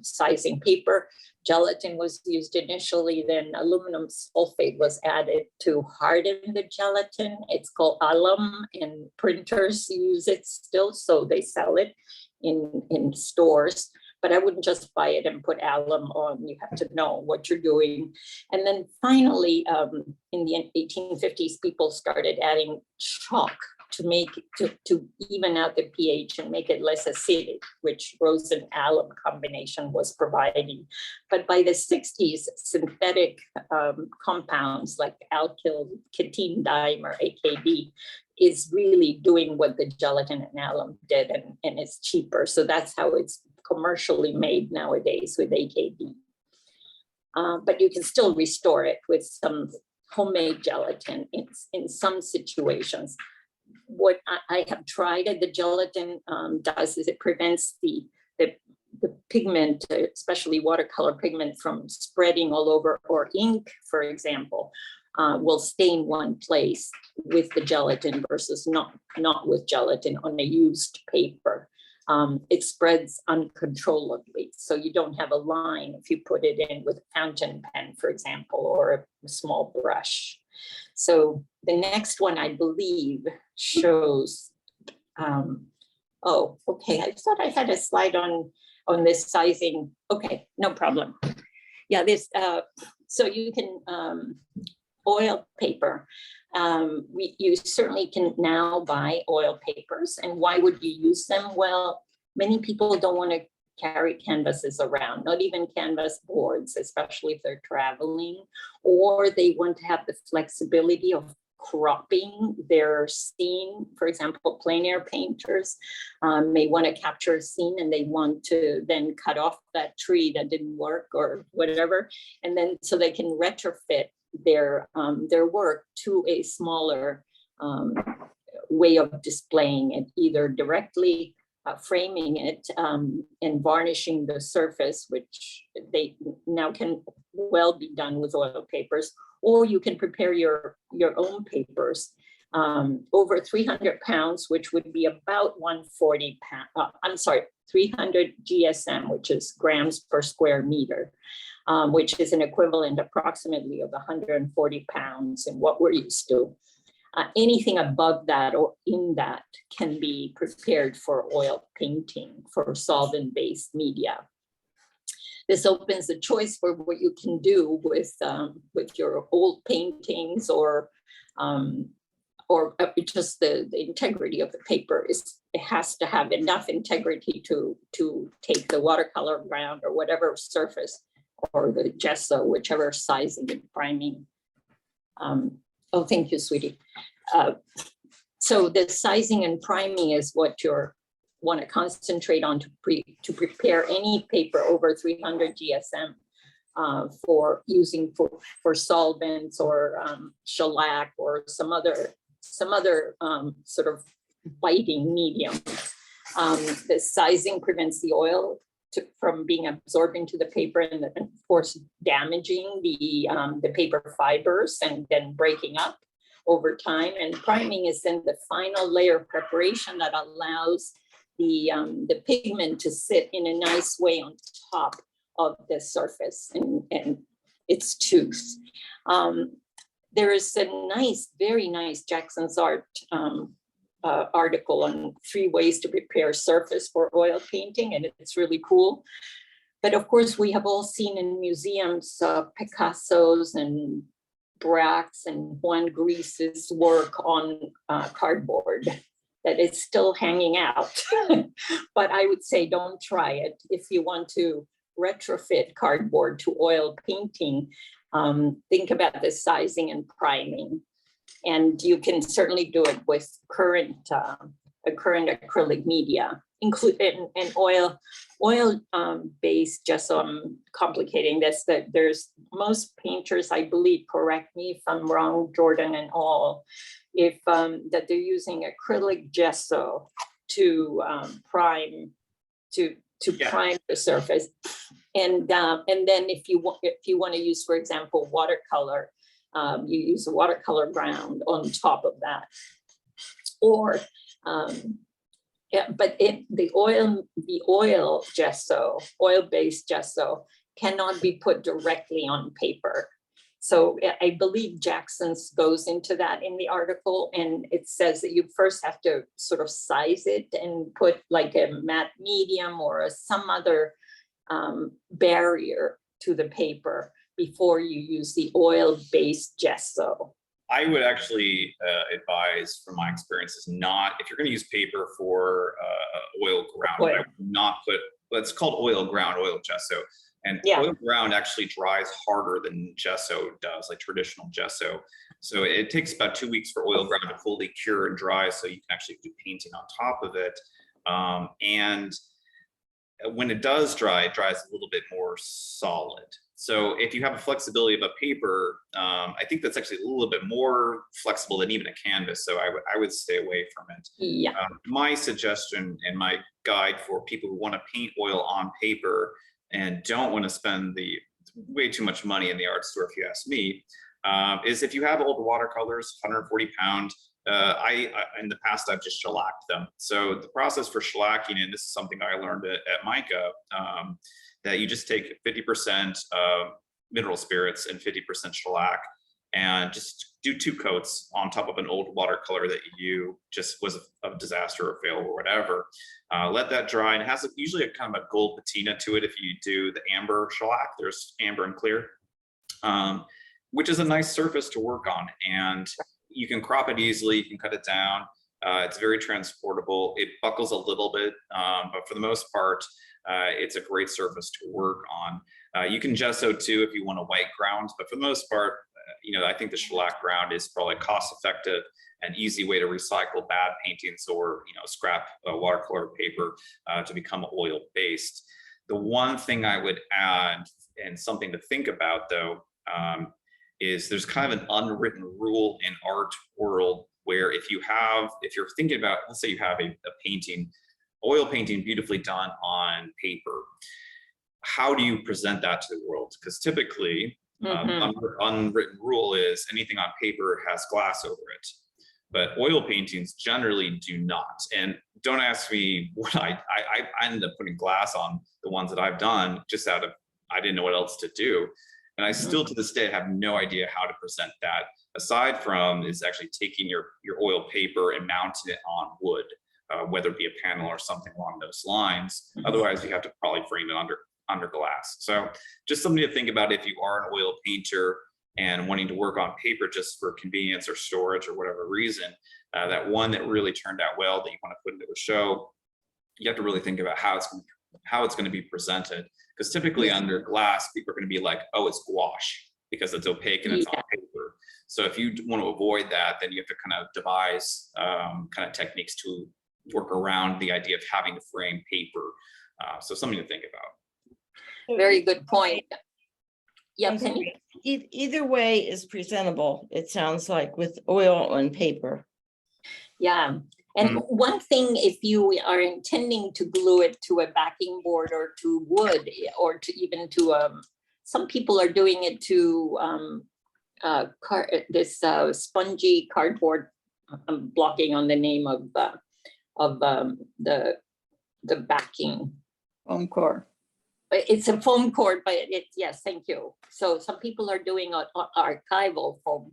sizing paper. Gelatin was used initially, then aluminum sulfate was added to harden the gelatin. It's called alum, and printers use it still, so they sell it in stores. But I wouldn't just buy it and put alum on. You have to know what you're doing. And then finally, in the 1850s, people started adding chalk to even out the pH and make it less acidic, which rose and alum combination was providing. But by the 60s, synthetic compounds like alkyl ketene or AKD is really doing what the gelatin and alum did, and it's cheaper. So that's how it's commercially made nowadays with AKD. But you can still restore it with some homemade gelatin in some situations. What I have tried at the gelatin does is it prevents the pigment, especially watercolor pigment, from spreading all over, or ink, for example, will stay in one place with the gelatin versus not with gelatin on a used paper. It spreads uncontrollably. So you don't have a line if you put it in with a fountain pen, for example, or a small brush. So the next one, I believe, shows, okay, I thought I had a slide on this sizing. Okay, no problem. Yeah, this, so you can, oil paper. You certainly can now buy oil papers. And why would you use them? Well, many people don't want to carry canvases around, not even canvas boards, especially if they're traveling, or they want to have the flexibility of cropping their scene. For example, plein air painters may want to capture a scene and they want to then cut off that tree that didn't work or whatever. And then so they can retrofit their work to a smaller way of displaying it, either directly framing it and varnishing the surface, which they now can well be done with oil papers, or you can prepare your own papers over 300 pounds, which would be about 140 pounds, I'm sorry, 300 GSM, which is grams per square meter, which is an equivalent approximately of 140 pounds in what we're used to. Anything above that or in that can be prepared for oil painting for solvent-based media. This opens the choice for what you can do with your old paintings, or just the integrity of the paper. It has to have enough integrity to take the watercolor ground or whatever surface, or the gesso, whichever sizing and priming. Oh, thank you, sweetie. So the sizing and priming is what you want to concentrate on to prepare any paper over 300 GSM for using for solvents or shellac or some other sort of biting medium. The sizing prevents the oil from being absorbed into the paper and of course damaging the paper fibers and then breaking up over time. And priming is then the final layer preparation that allows the pigment to sit in a nice way on top of the surface and its tooth. There is a nice, very nice Jackson's Art article on 3 ways to prepare surface for oil painting, and it's really cool. But of course, we have all seen in museums Picasso's and Braque's and Juan Grise's work on cardboard that is still hanging out. But I would say don't try it. If you want to retrofit cardboard to oil painting, think about the sizing and priming. And you can certainly do it with current acrylic media, including an oil-based gesso. I'm complicating this, that there's most painters, I believe, correct me if I'm wrong, Jordan and all, if that they're using acrylic gesso to prime prime the surface. And then if you want to use, for example, watercolor, you use a watercolor ground on top of that. Or, but the oil gesso, oil-based gesso cannot be put directly on paper. So I believe Jackson's goes into that in the article, and it says that you first have to sort of size it and put like a matte medium or some other barrier to the paper before you use the oil-based gesso. I would actually advise, from my experience, is not, if you're going to use paper for oil ground, I would not put, well, it's called oil ground, oil gesso. And oil ground actually dries harder than gesso does, like traditional gesso. So it takes about 2 weeks for oil ground to fully cure and dry, so you can actually do painting on top of it. And when it does dry, it dries a little bit more solid. So if you have a flexibility of a paper, I think that's actually a little bit more flexible than even a canvas. So I would stay away from it. Yeah. My suggestion and my guide for people who want to paint oil on paper and don't want to spend the way too much money in the art store, if you ask me, is if you have old watercolors, 140 pound, in the past, I've just shellacked them. So the process for shellacking, and this is something I learned at MICA, that you just take 50% mineral spirits and 50% shellac, and just do 2 coats on top of an old watercolor that you just was a disaster or fail or whatever. Let that dry, and it has usually a kind of a gold patina to it if you do the amber shellac. There's amber and clear, which is a nice surface to work on, and you can crop it easily, you can cut it down. It's very transportable. It buckles a little bit, but for the most part, it's a great surface to work on. You can gesso too if you want a white ground, but for the most part, I think the shellac ground is probably cost effective and easy way to recycle bad paintings or scrap watercolor paper to become oil based. The one thing I would add, and something to think about though, is there's kind of an unwritten rule in art world where if you're thinking about, let's say you have a painting, oil painting beautifully done on paper, how do you present that to the world? Because typically, unwritten rule is anything on paper has glass over it, but oil paintings generally do not. And don't ask me what I ended up putting glass on the ones that I've done just out of, I didn't know what else to do. And I still to this day have no idea how to present that, aside from is actually taking your oil paper and mounting it on wood, whether it be a panel or something along those lines. Otherwise, you have to probably frame it under glass. So just something to think about if you are an oil painter and wanting to work on paper just for convenience or storage or whatever reason, that one that really turned out well that you want to put into a show, you have to really think about how it's going to be presented. Because typically under glass, people are going to be like, oh, it's gouache because it's opaque and it's on paper. So if you want to avoid that, then you have to kind of devise kind of techniques to work around the idea of having to frame paper. So something to think about. Very good point. Yeah, Penny. Either way is presentable, it sounds like, with oil and paper. Yeah. And one thing, if you are intending to glue it to a backing board or to wood or to even to, some people are doing it to this spongy cardboard. I'm blocking on the name of the backing. Foam core. It's a foam cord, but it's, yes, thank you. So some people are doing an archival foam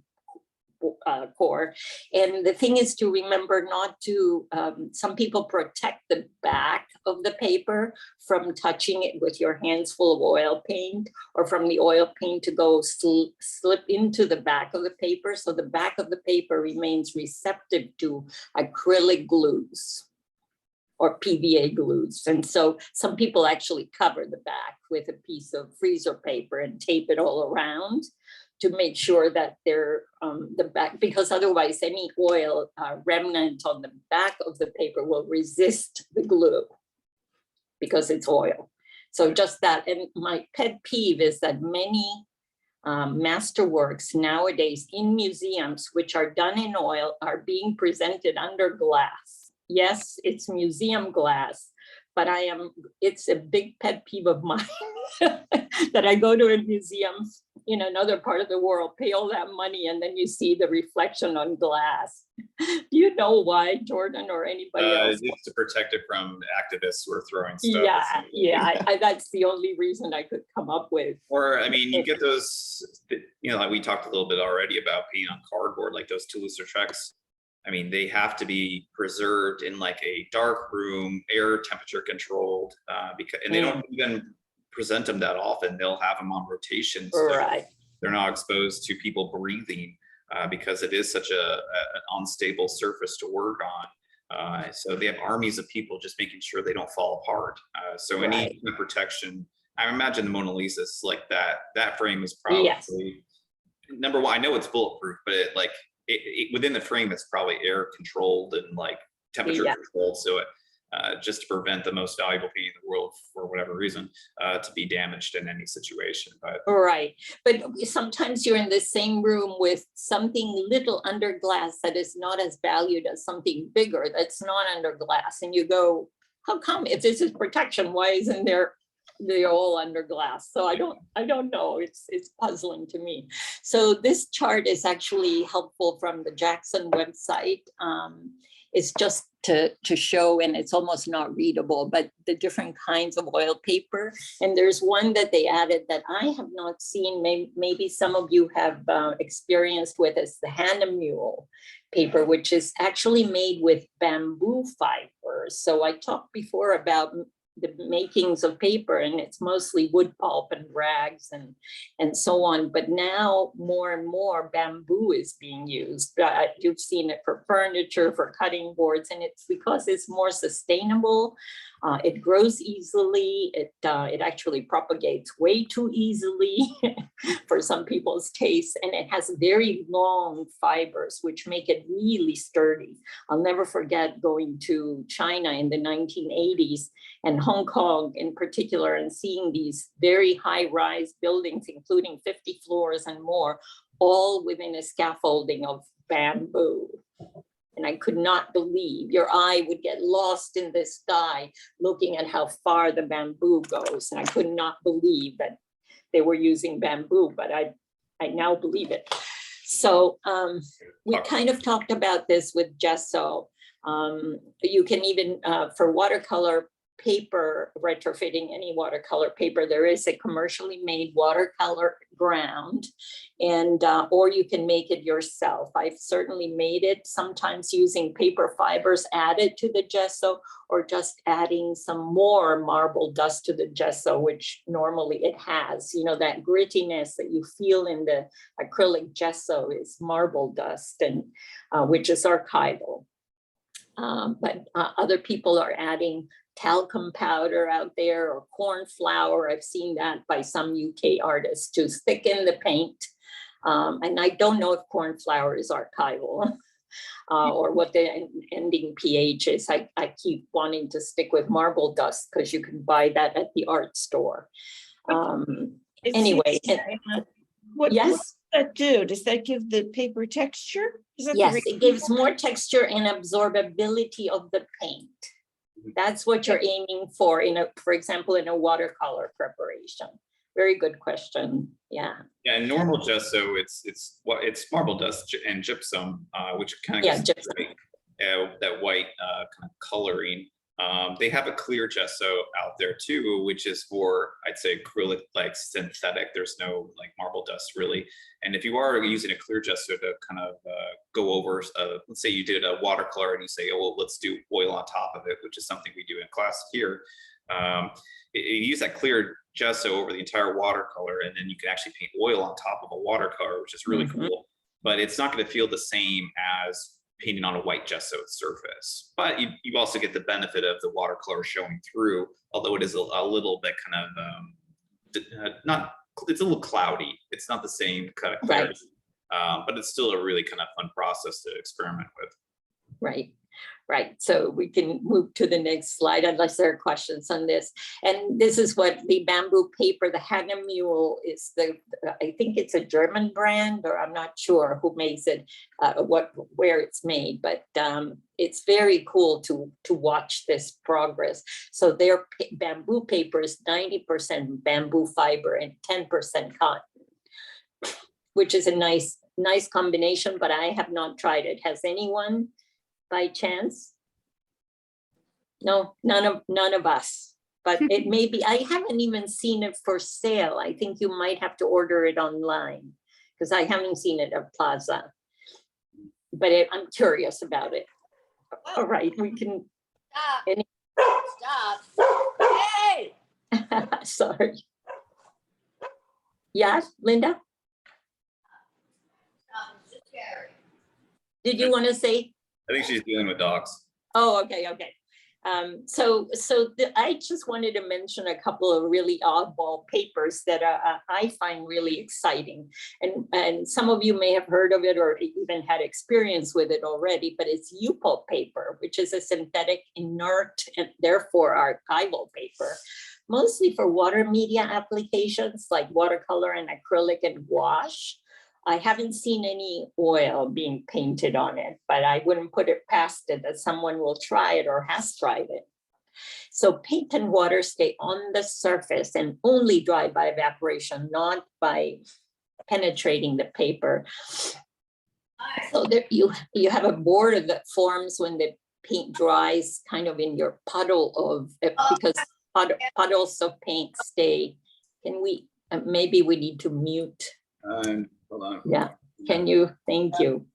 core. And the thing is to remember not to, some people protect the back of the paper from touching it with your hands full of oil paint, or from the oil paint to go slip into the back of the paper. So the back of the paper remains receptive to acrylic glues or PVA glues. And so some people actually cover the back with a piece of freezer paper and tape it all around to make sure that they're the back, because otherwise any oil remnant on the back of the paper will resist the glue because it's oil. So just that. And my pet peeve is that many masterworks nowadays in museums, which are done in oil, are being presented under glass. Yes, it's museum glass, but it's a big pet peeve of mine that I go to a museum in another part of the world, pay all that money, and then you see the reflection on glass. Do you know why, Jordan, or anybody else? It's to protect it from activists who are throwing stuff. Yeah, that's the only reason I could come up with. Or, I mean, you get those, like we talked a little bit already about paint on cardboard, like those Toulouse-Lautrec's. I mean, they have to be preserved in like a dark room, air temperature controlled, because, and they don't even present them that often. They'll have them on rotation, so they're not exposed to people breathing, because it is such an unstable surface to work on. So they have armies of people just making sure they don't fall apart. So any protection, I imagine the Mona Lisa is like that. That frame is probably number one. I know it's bulletproof, but within the frame, it's probably air controlled and like temperature controlled. So just to prevent the most valuable painting in the world, for whatever reason, to be damaged in any situation. But but sometimes you're in the same room with something little under glass that is not as valued as something bigger that's not under glass, and you go, how come? If this is protection, why isn't they're all under glass? So I don't know. It's puzzling to me. So this chart is actually helpful from the Jackson website. It's just to show, and it's almost not readable, but the different kinds of oil paper. And there's one that they added that I have not seen. Maybe some of you have experienced with, is the Hahnemühle paper, which is actually made with bamboo fibers. So I talked before about the makings of paper, and it's mostly wood pulp and rags and so on. But now more and more bamboo is being used. You've seen it for furniture, for cutting boards, and it's because it's more sustainable. It grows easily. It actually propagates way too easily for some people's taste, and it has very long fibers, which make it really sturdy. I'll never forget going to China in the 1980s and Hong Kong in particular, and seeing these very high-rise buildings, including 50 floors and more, all within a scaffolding of bamboo. And I could not believe, your eye would get lost in the sky looking at how far the bamboo goes. And I could not believe that they were using bamboo, but I now believe it. So we kind of talked about this with gesso. You can even, for watercolor paper, retrofitting any watercolor paper, there is a commercially made watercolor ground, and or you can make it yourself. I've certainly made it, sometimes using paper fibers added to the gesso, or just adding some more marble dust to the gesso, which normally it has. You know, that grittiness that you feel in the acrylic gesso is marble dust, and which is archival. But other people are adding talcum powder out there, or corn flour. I've seen that by some UK artists to thicken the paint. And I don't know if corn flour is archival or what the ending pH is. I keep wanting to stick with marble dust because you can buy that at the art store. Anyway, what yes. does that do? Does that give the paper texture? Yes, it gives more texture and absorbability of the paint. That's what you're aiming for for example, in a watercolor preparation. Very good question. Yeah. Yeah, in normal gesso, it's marble dust and gypsum, which kind of gives that white kind of coloring. They have a clear gesso out there too, which is for, I'd say, acrylic, like synthetic. There's no like marble dust really. And if you are using a clear gesso to kind of go over, let's say you did a watercolor and you say, oh, well, let's do oil on top of it, which is something we do in class here. You use that clear gesso over the entire watercolor, and then you can actually paint oil on top of a watercolor, which is really cool. But it's not going to feel the same as painting on a white gesso surface. But you also get the benefit of the watercolor showing through, although it is a little bit kind of it's a little cloudy. It's not the same kind of clarity, but it's still a really kind of fun process to experiment with. Right. Right, so we can move to the next slide unless there are questions on this. And this is what the bamboo paper, the Hagemühle is I think it's a German brand, or I'm not sure who makes it, where it's made, but it's very cool to watch this progress. So their bamboo paper is 90% bamboo fiber and 10% cotton, which is a nice combination, but I have not tried it. Has anyone? By chance? No, none of us, but it may be. I haven't even seen it for sale. I think you might have to order it online because I haven't seen it at Plaza, but I'm curious about it. All right, we can. Stop. Hey! Sorry. Yes, Linda? Did you want to say? I think she's dealing with dogs. Oh, okay. So I just wanted to mention a couple of really oddball papers that I find really exciting. And some of you may have heard of it or even had experience with it already, but it's Pulp paper, which is a synthetic, inert, and therefore archival paper, mostly for water media applications like watercolor and acrylic and gouache. I haven't seen any oil being painted on it, but I wouldn't put it past it that someone will try it or has tried it. So paint and water stay on the surface and only dry by evaporation, not by penetrating the paper. So there you have a border that forms when the paint dries kind of in your puddle of, because puddles of paint stay. Can we, maybe we need to mute. Hold on. Yeah, can you? Thank you.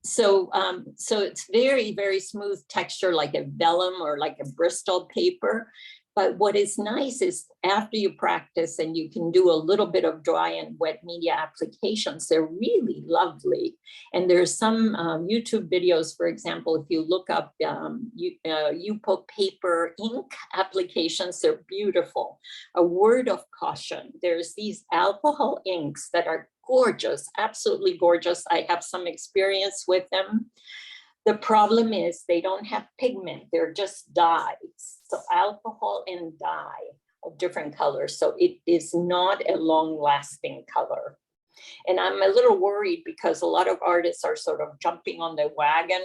So it's very, very smooth texture, like a vellum or like a Bristol paper. But what is nice is after you practice and you can do a little bit of dry and wet media applications, they're really lovely. And there's some YouTube videos, for example, if you look up Pulp paper ink applications, they're beautiful. A word of caution, there's these alcohol inks that are gorgeous, absolutely gorgeous. I have some experience with them. The problem is they don't have pigment, they're just dyes. So alcohol and dye of different colors. So it is not a long lasting color. And I'm a little worried because a lot of artists are sort of jumping on the wagon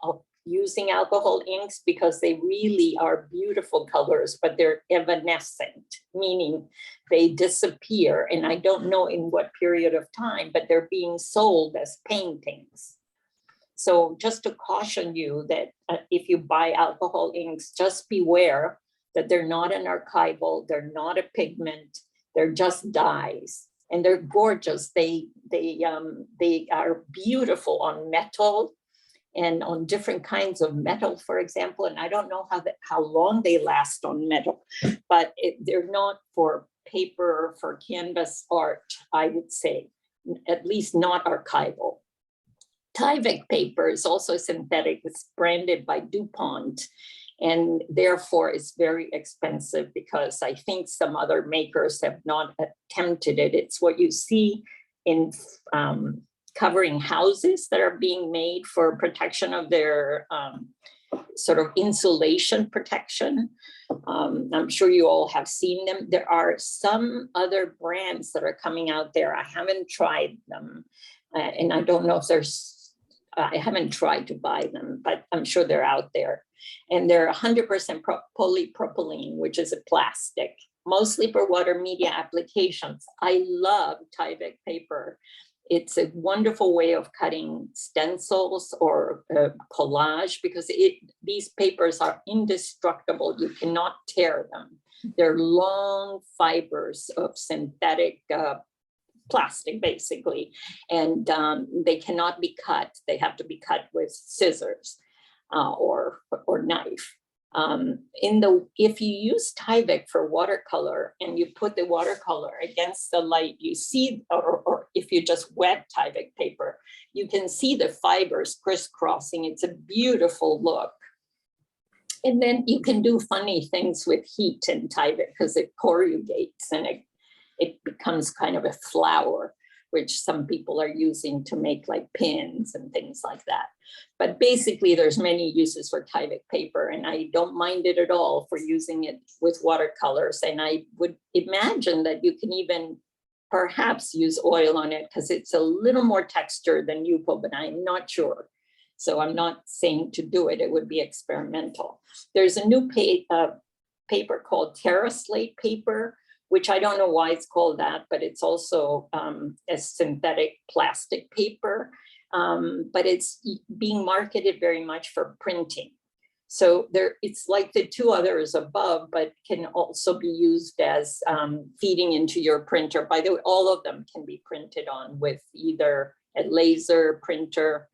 of using alcohol inks because they really are beautiful colors, but they're evanescent, meaning they disappear. And I don't know in what period of time, but they're being sold as paintings. So just to caution you that if you buy alcohol inks, just beware that they're not an archival, they're not a pigment, they're just dyes. And they're gorgeous. They are beautiful on metal and on different kinds of metal, for example. And I don't know how long they last on metal, but they're not for paper, for canvas art, I would say, at least not archival. Tyvek paper is also synthetic. It's branded by DuPont. And therefore it's very expensive because I think some other makers have not attempted it. It's what you see in covering houses that are being made for protection of their sort of insulation protection. I'm sure you all have seen them. There are some other brands that are coming out there. I haven't tried them. And I don't know if I haven't tried to buy them, but I'm sure they're out there. And they're 100% polypropylene, which is a plastic, mostly for water media applications. I love Tyvek paper. It's a wonderful way of cutting stencils or collage because these papers are indestructible. You cannot tear them. They're long fibers of synthetic plastic, basically, and they cannot be cut. They have to be cut with scissors or knife. If you use Tyvek for watercolor and you put the watercolor against the light, you see, or if you just wet Tyvek paper, you can see the fibers crisscrossing. It's a beautiful look. And then you can do funny things with heat in Tyvek because it corrugates and it becomes kind of a flower, which some people are using to make like pins and things like that. But basically there's many uses for Tyvek paper and I don't mind it at all for using it with watercolors. And I would imagine that you can even perhaps use oil on it because it's a little more texture than Yupo, but I'm not sure. So I'm not saying to do it, it would be experimental. There's a new paper called Slate paper, which I don't know why it's called that, but it's also a synthetic plastic paper, but it's being marketed very much for printing. So it's like the two others above, but can also be used as feeding into your printer. By the way, all of them can be printed on with either a laser printer,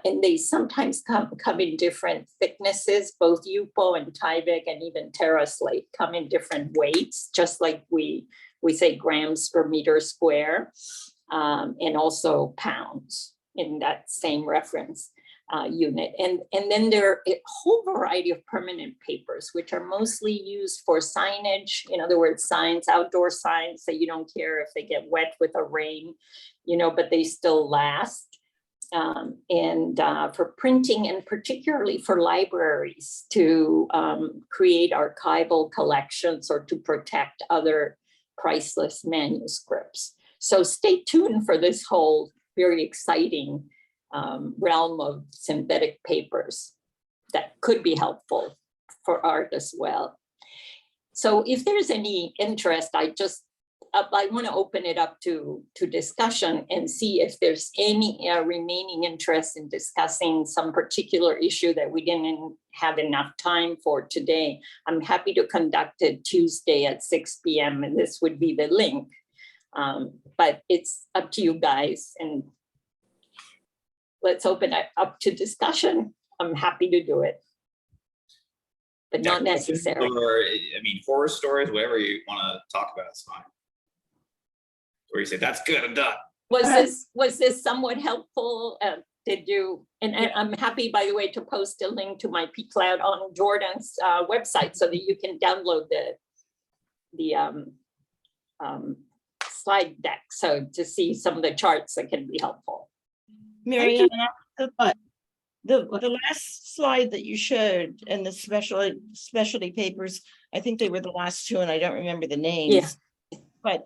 and they sometimes come in different thicknesses. Both Yupo and Tyvek and even Slate come in different weights, just like we say grams per meter square, and also pounds in that same reference unit. And then there are a whole variety of permanent papers, which are mostly used for signage. In other words, signs, outdoor signs that you don't care if they get wet with a rain, but they still last. And for printing, and particularly for libraries to create archival collections or to protect other priceless manuscripts. So stay tuned for this whole very exciting realm of synthetic papers that could be helpful for art as well. So if there's any interest, I want to open it up to discussion and see if there's any remaining interest in discussing some particular issue that we didn't have enough time for today. I'm happy to conduct it Tuesday at 6 p.m. and this would be the link. But it's up to you guys, and let's open it up to discussion. I'm happy to do it, but not necessary. Or, horror stories, whatever you want to talk about, it's fine. Or you say, that's good, I'm done. Was this somewhat helpful? Did you, and I'm happy, by the way, to post a link to my pCloud on Jordan's website so that you can download the slide deck. So to see some of the charts that can be helpful. Mariana, the last slide that you showed and the specialty papers, I think they were the last two and I don't remember the names. Yeah. But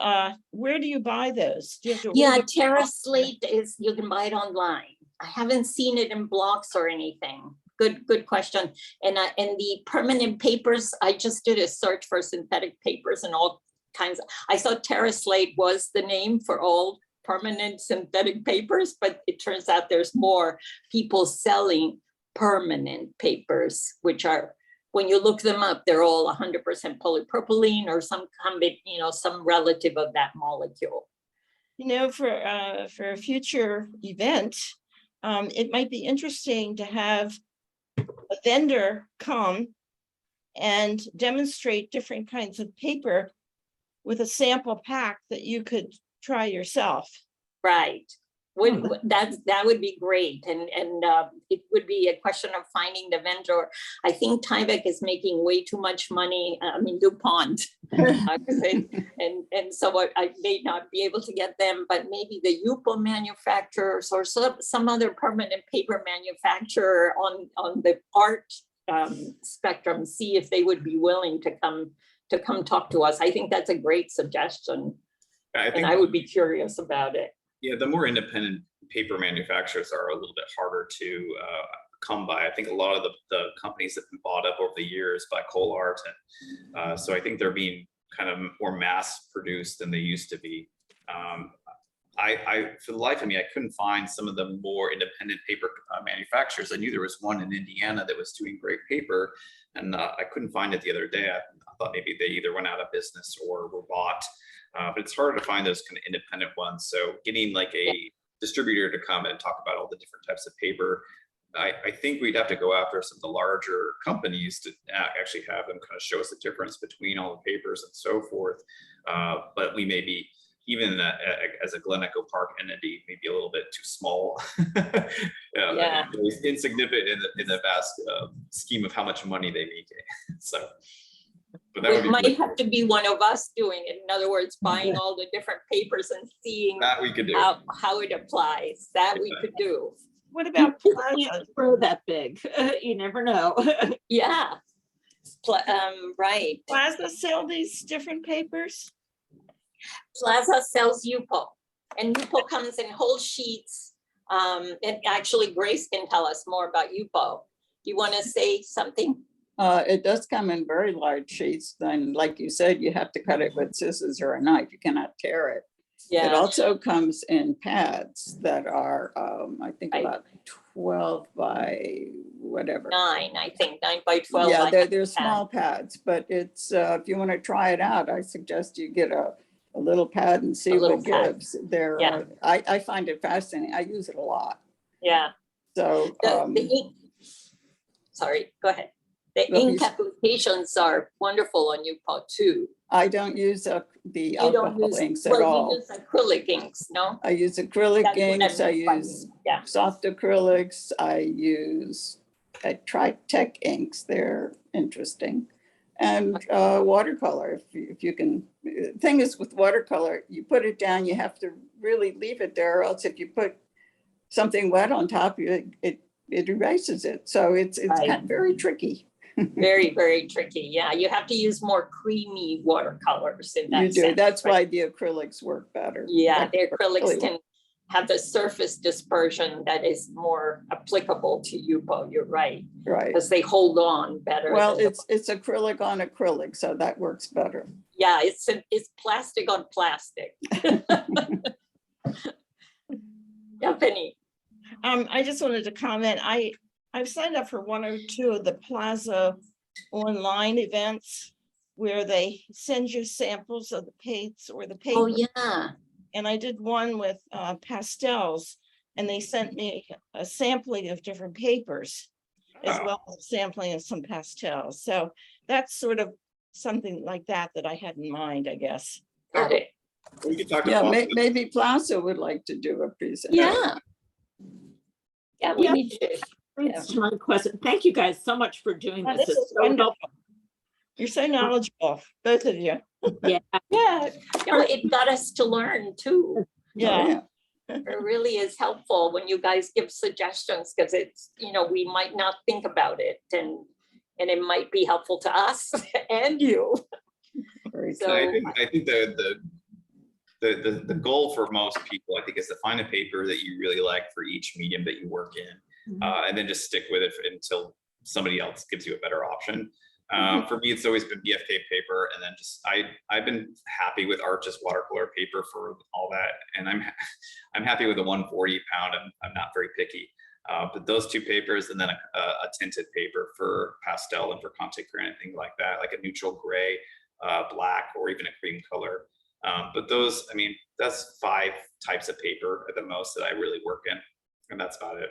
where do you buy those? Do you have to Yeah, order- Terra Slate is, you can buy it online. I haven't seen it in blocks or anything. Good question. And the permanent papers, I just did a search for synthetic papers and all kinds. I thought Terra Slate was the name for all permanent synthetic papers, but it turns out there's more people selling permanent papers, which are, when you look them up, they're all 100% polypropylene or some some relative of that molecule. For a future event, it might be interesting to have a vendor come and demonstrate different kinds of paper with a sample pack that you could try yourself. Right. That would be great. And it would be a question of finding the vendor. I think Tyvek is making way too much money. I mean, DuPont. and so I may not be able to get them, but maybe the Yupo manufacturers or some other permanent paper manufacturer on the art spectrum, see if they would be willing to come talk to us. I think that's a great suggestion. And I would be curious about it. Yeah, the more independent paper manufacturers are a little bit harder to come by. I think a lot of the companies have been bought up over the years by Colart, and so I think they're being kind of more mass produced than they used to be. I for the life of me, I couldn't find some of the more independent paper manufacturers. I knew there was one in Indiana that was doing great paper, and I couldn't find it the other day. I thought maybe they either went out of business or were bought. But it's harder to find those kind of independent ones. So getting like a distributor to come and talk about all the different types of paper, I think we'd have to go after some of the larger companies to actually have them kind of show us the difference between all the papers and so forth. But we may be, even as a Glen Echo Park entity, maybe a little bit too small. Insignificant in the vast scheme of how much money they make. So. It might have to be one of us doing it. In other words, buying all the different papers and seeing that we could do. How it applies. That we could do. What about Plaza? Grow that big? You never know. Yeah. Right. Plaza sell these different papers? Plaza sells Yupo, and Yupo comes in whole sheets. And actually, Grace can tell us more about Yupo. You want to say something? It does come in very large sheets. Then, like you said, you have to cut it with scissors or a knife. You cannot tear it. Yeah. It also comes in pads that are, I think, about 12 by whatever. 9, I think, 9 by 12. Yeah, they're small pads, but it's if you want to try it out, I suggest you get a little pad and see what it gives. They're, I find it fascinating. I use it a lot. Yeah. So the ink. Sorry, go ahead. The ink applications are wonderful on Yupo too. I don't use the alcohol inks at all. You use acrylic inks, no? I use acrylic inks. I use soft acrylics. I use Tritech inks. They're interesting. And watercolor, if you can. The thing is with watercolor, you put it down, you have to really leave it there, or else if you put something wet on top, it erases it. So it's kind of very tricky. Very, very tricky. Yeah, you have to use more creamy watercolors in that You do. sense, That's right? why the acrylics work better. Yeah, the acrylics can have the surface dispersion that is more applicable to Yupo. You're right. Right. Because they hold on better. Well, it's acrylic on acrylic, so that works better. Yeah, it's plastic on plastic. Yeah, Penny. I just wanted to comment. I've signed up for 1 or 2 of the Plaza online events where they send you samples of the paints or the paper. Oh, yeah. And I did one with pastels, and they sent me a sampling of different papers as well as a sampling of some pastels. So that's sort of something like that I had in mind, I guess. Got it. We could talk Maybe Plaza would like to do a presentation. Yeah. Yeah, we need to. That's my question. Thank you guys so much for doing Oh, this. this It's is so wonderful. helpful. You're so knowledgeable, both of you. Yeah. Yeah, it got us to learn too. Yeah. It really is helpful when you guys give suggestions, because it's, we might not think about it, and it might be helpful to us and you. Very So I think the the goal for most people, I think, is to find a paper that you really like for each medium that you work in, and then just stick with it until somebody else gives you a better option. For me, it's always been BFK paper, and then just I've been happy with Arch's watercolor paper for all that, and I'm happy with the 140 pound. I'm not very picky, but those two papers, and then a tinted paper for pastel and for Conte Crayon and things like that, like a neutral gray, black, or even a cream color. But those, I mean, that's 5 types of paper at the most that I really work in, and that's about it.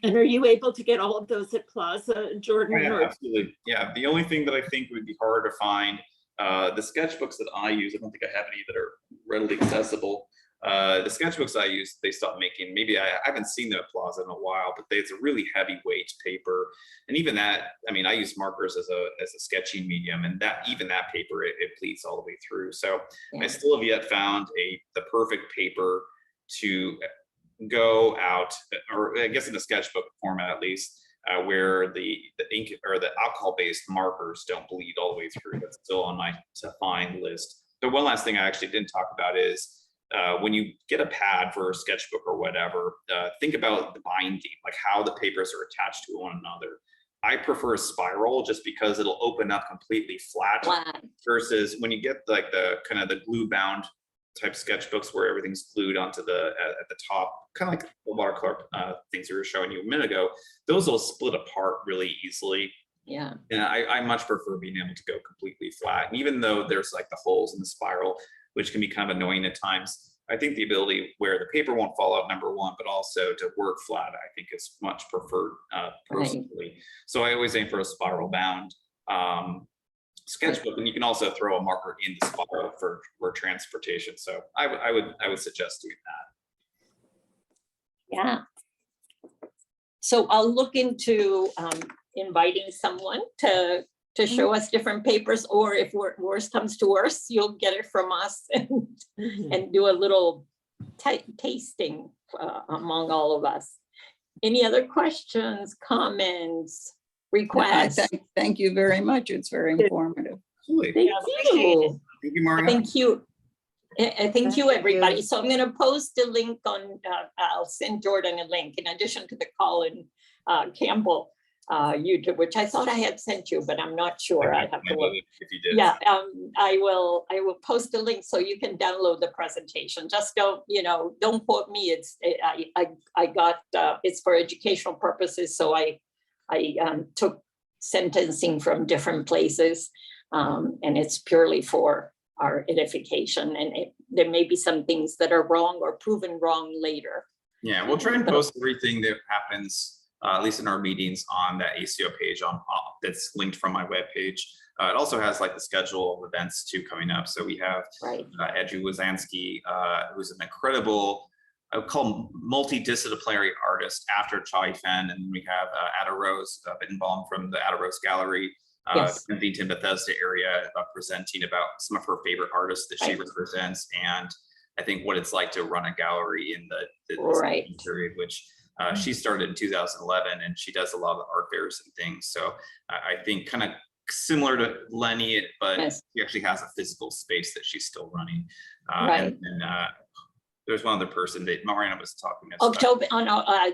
And are you able to get all of those at Plaza, Jordan? Yeah, or- absolutely. Yeah, the only thing that I think would be hard to find, the sketchbooks that I use, I don't think I have any that are readily accessible. The sketchbooks I use, they stopped making. Maybe I haven't seen them at Plaza in a while, but it's a really heavyweight paper. And even that, I mean, I use markers as a sketching medium, and even that paper, it bleeds all the way through. So I still have yet found the perfect paper to go out, or I guess in the sketchbook format at least, where the ink or the alcohol-based markers don't bleed all the way through. That's still on my to find list. The one last thing I actually didn't talk about is when you get a pad for a sketchbook or whatever, think about the binding, like how the papers are attached to one another. I prefer a spiral just because it'll open up completely flat, versus when you get like the kind of the glue bound type sketchbooks where everything's glued onto the at the top, kind of like the watercolor things we were showing you a minute ago. Those will split apart really easily. Yeah. And I much prefer being able to go completely flat. And even though there's like the holes in the spiral, which can be kind of annoying at times, I think the ability where the paper won't fall out, number one, but also to work flat, I think is much preferred personally. Right. So I always aim for a spiral bound sketchbook, and you can also throw a marker in the spiral for transportation. So I would suggest doing that. Yeah. So I'll look into inviting someone to show us different papers, or if worst comes to worst, you'll get it from us and do a little tasting among all of us. Any other questions, comments, requests? Thank you very much. It's very informative. Thank you. Thank you, Mariana. Thank you. Thank you, everybody. So I'm going to post a link on, I'll send Jordan a link in addition to the Colin Campbell YouTube, which I thought I had sent you, but I'm not sure. I have to look. If you did. Yeah, I will post a link so you can download the presentation. Just don't quote me. I got it's for educational purposes. So I took sentencing from different places, and it's purely for our edification. And there may be some things that are wrong or proven wrong later. Yeah, we'll try and post everything that happens, at least in our meetings, on that ACO page that's linked from my webpage. It also has like the schedule of events too coming up. So we have Andrew Wazansky, who's an incredible, I would call him multidisciplinary artist after Chai Fen, and we have Ada Rose Bittenbaum from the Ada Rose Gallery, Kensington, Bethesda area, presenting about some of her favorite artists that she represents, and I think what it's like to run a gallery in the period, which she started in 2011, and she does a lot of art fairs and things. So I think kind of similar to Lenny, but she actually has a physical space that she's still running. And there's one other person that Mariana was talking about. October,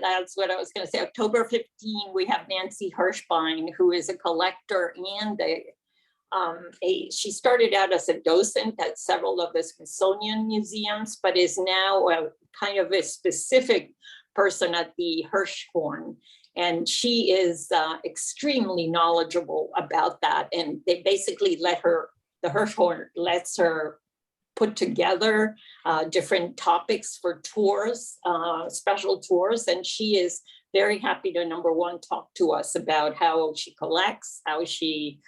that's what I was going to say. October 15, we have Nancy Hirschbein, who is a collector and she started out as a docent at several of the Smithsonian museums, but is now kind of a specific person at the Hirschhorn. And she is extremely knowledgeable about that. And they basically the Hirschhorn lets her put together different topics for tours, special tours. And she is very happy to, number one, talk to us about how she collects, how she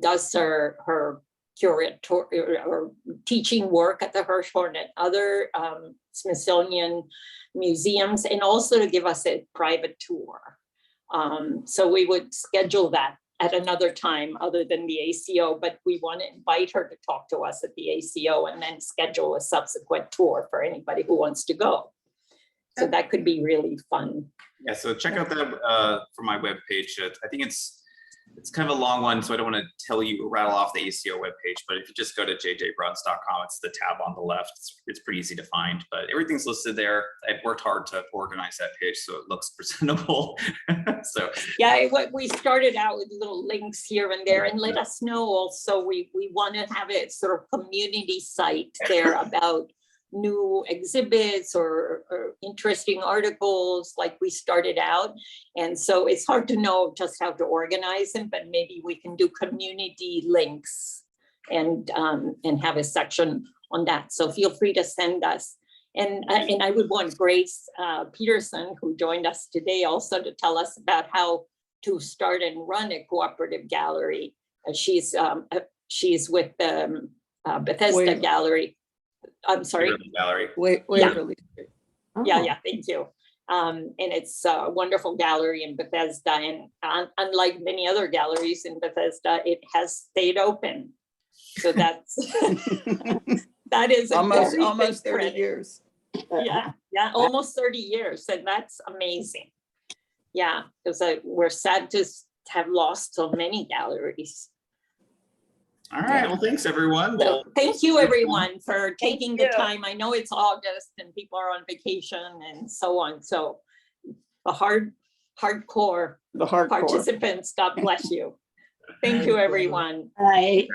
does her curator or teaching work at the Hirschhorn and other Smithsonian museums, and also to give us a private tour. So we would schedule that at another time other than the ACO, but we want to invite her to talk to us at the ACO and then schedule a subsequent tour for anybody who wants to go. So that could be really fun. Yeah, so check out that from my webpage. I think it's it's kind of a long one, so I don't want to tell you, rattle off the ACO webpage, but if you just go to jjbruns.com, it's the tab on the left. It's pretty easy to find, but everything's listed there. I worked hard to organize that page so it looks presentable. So yeah, we started out with little links here and there, and let us know also, we want to have a sort of community site there about new exhibits or interesting articles like we started out. And so it's hard to know just how to organize them, but maybe we can do community links and have a section on that. So feel free to send us. And I would want Grace Peterson, who joined us today, also to tell us about how to start and run a cooperative gallery. She's with the Bethesda Gallery. I'm sorry. Gallery. Waverly. Yeah, thank you. And it's a wonderful gallery in Bethesda, and unlike many other galleries in Bethesda, it has stayed open. So that's that is a almost 30 credit. years. Yeah, almost 30 years, and that's amazing. Yeah, because we're sad to have lost so many galleries. All right, well, thanks everyone. So thank you everyone for taking the time. I know it's August and people are on vacation and so on. So the hardcore participants, God bless you. Thank you everyone. Bye.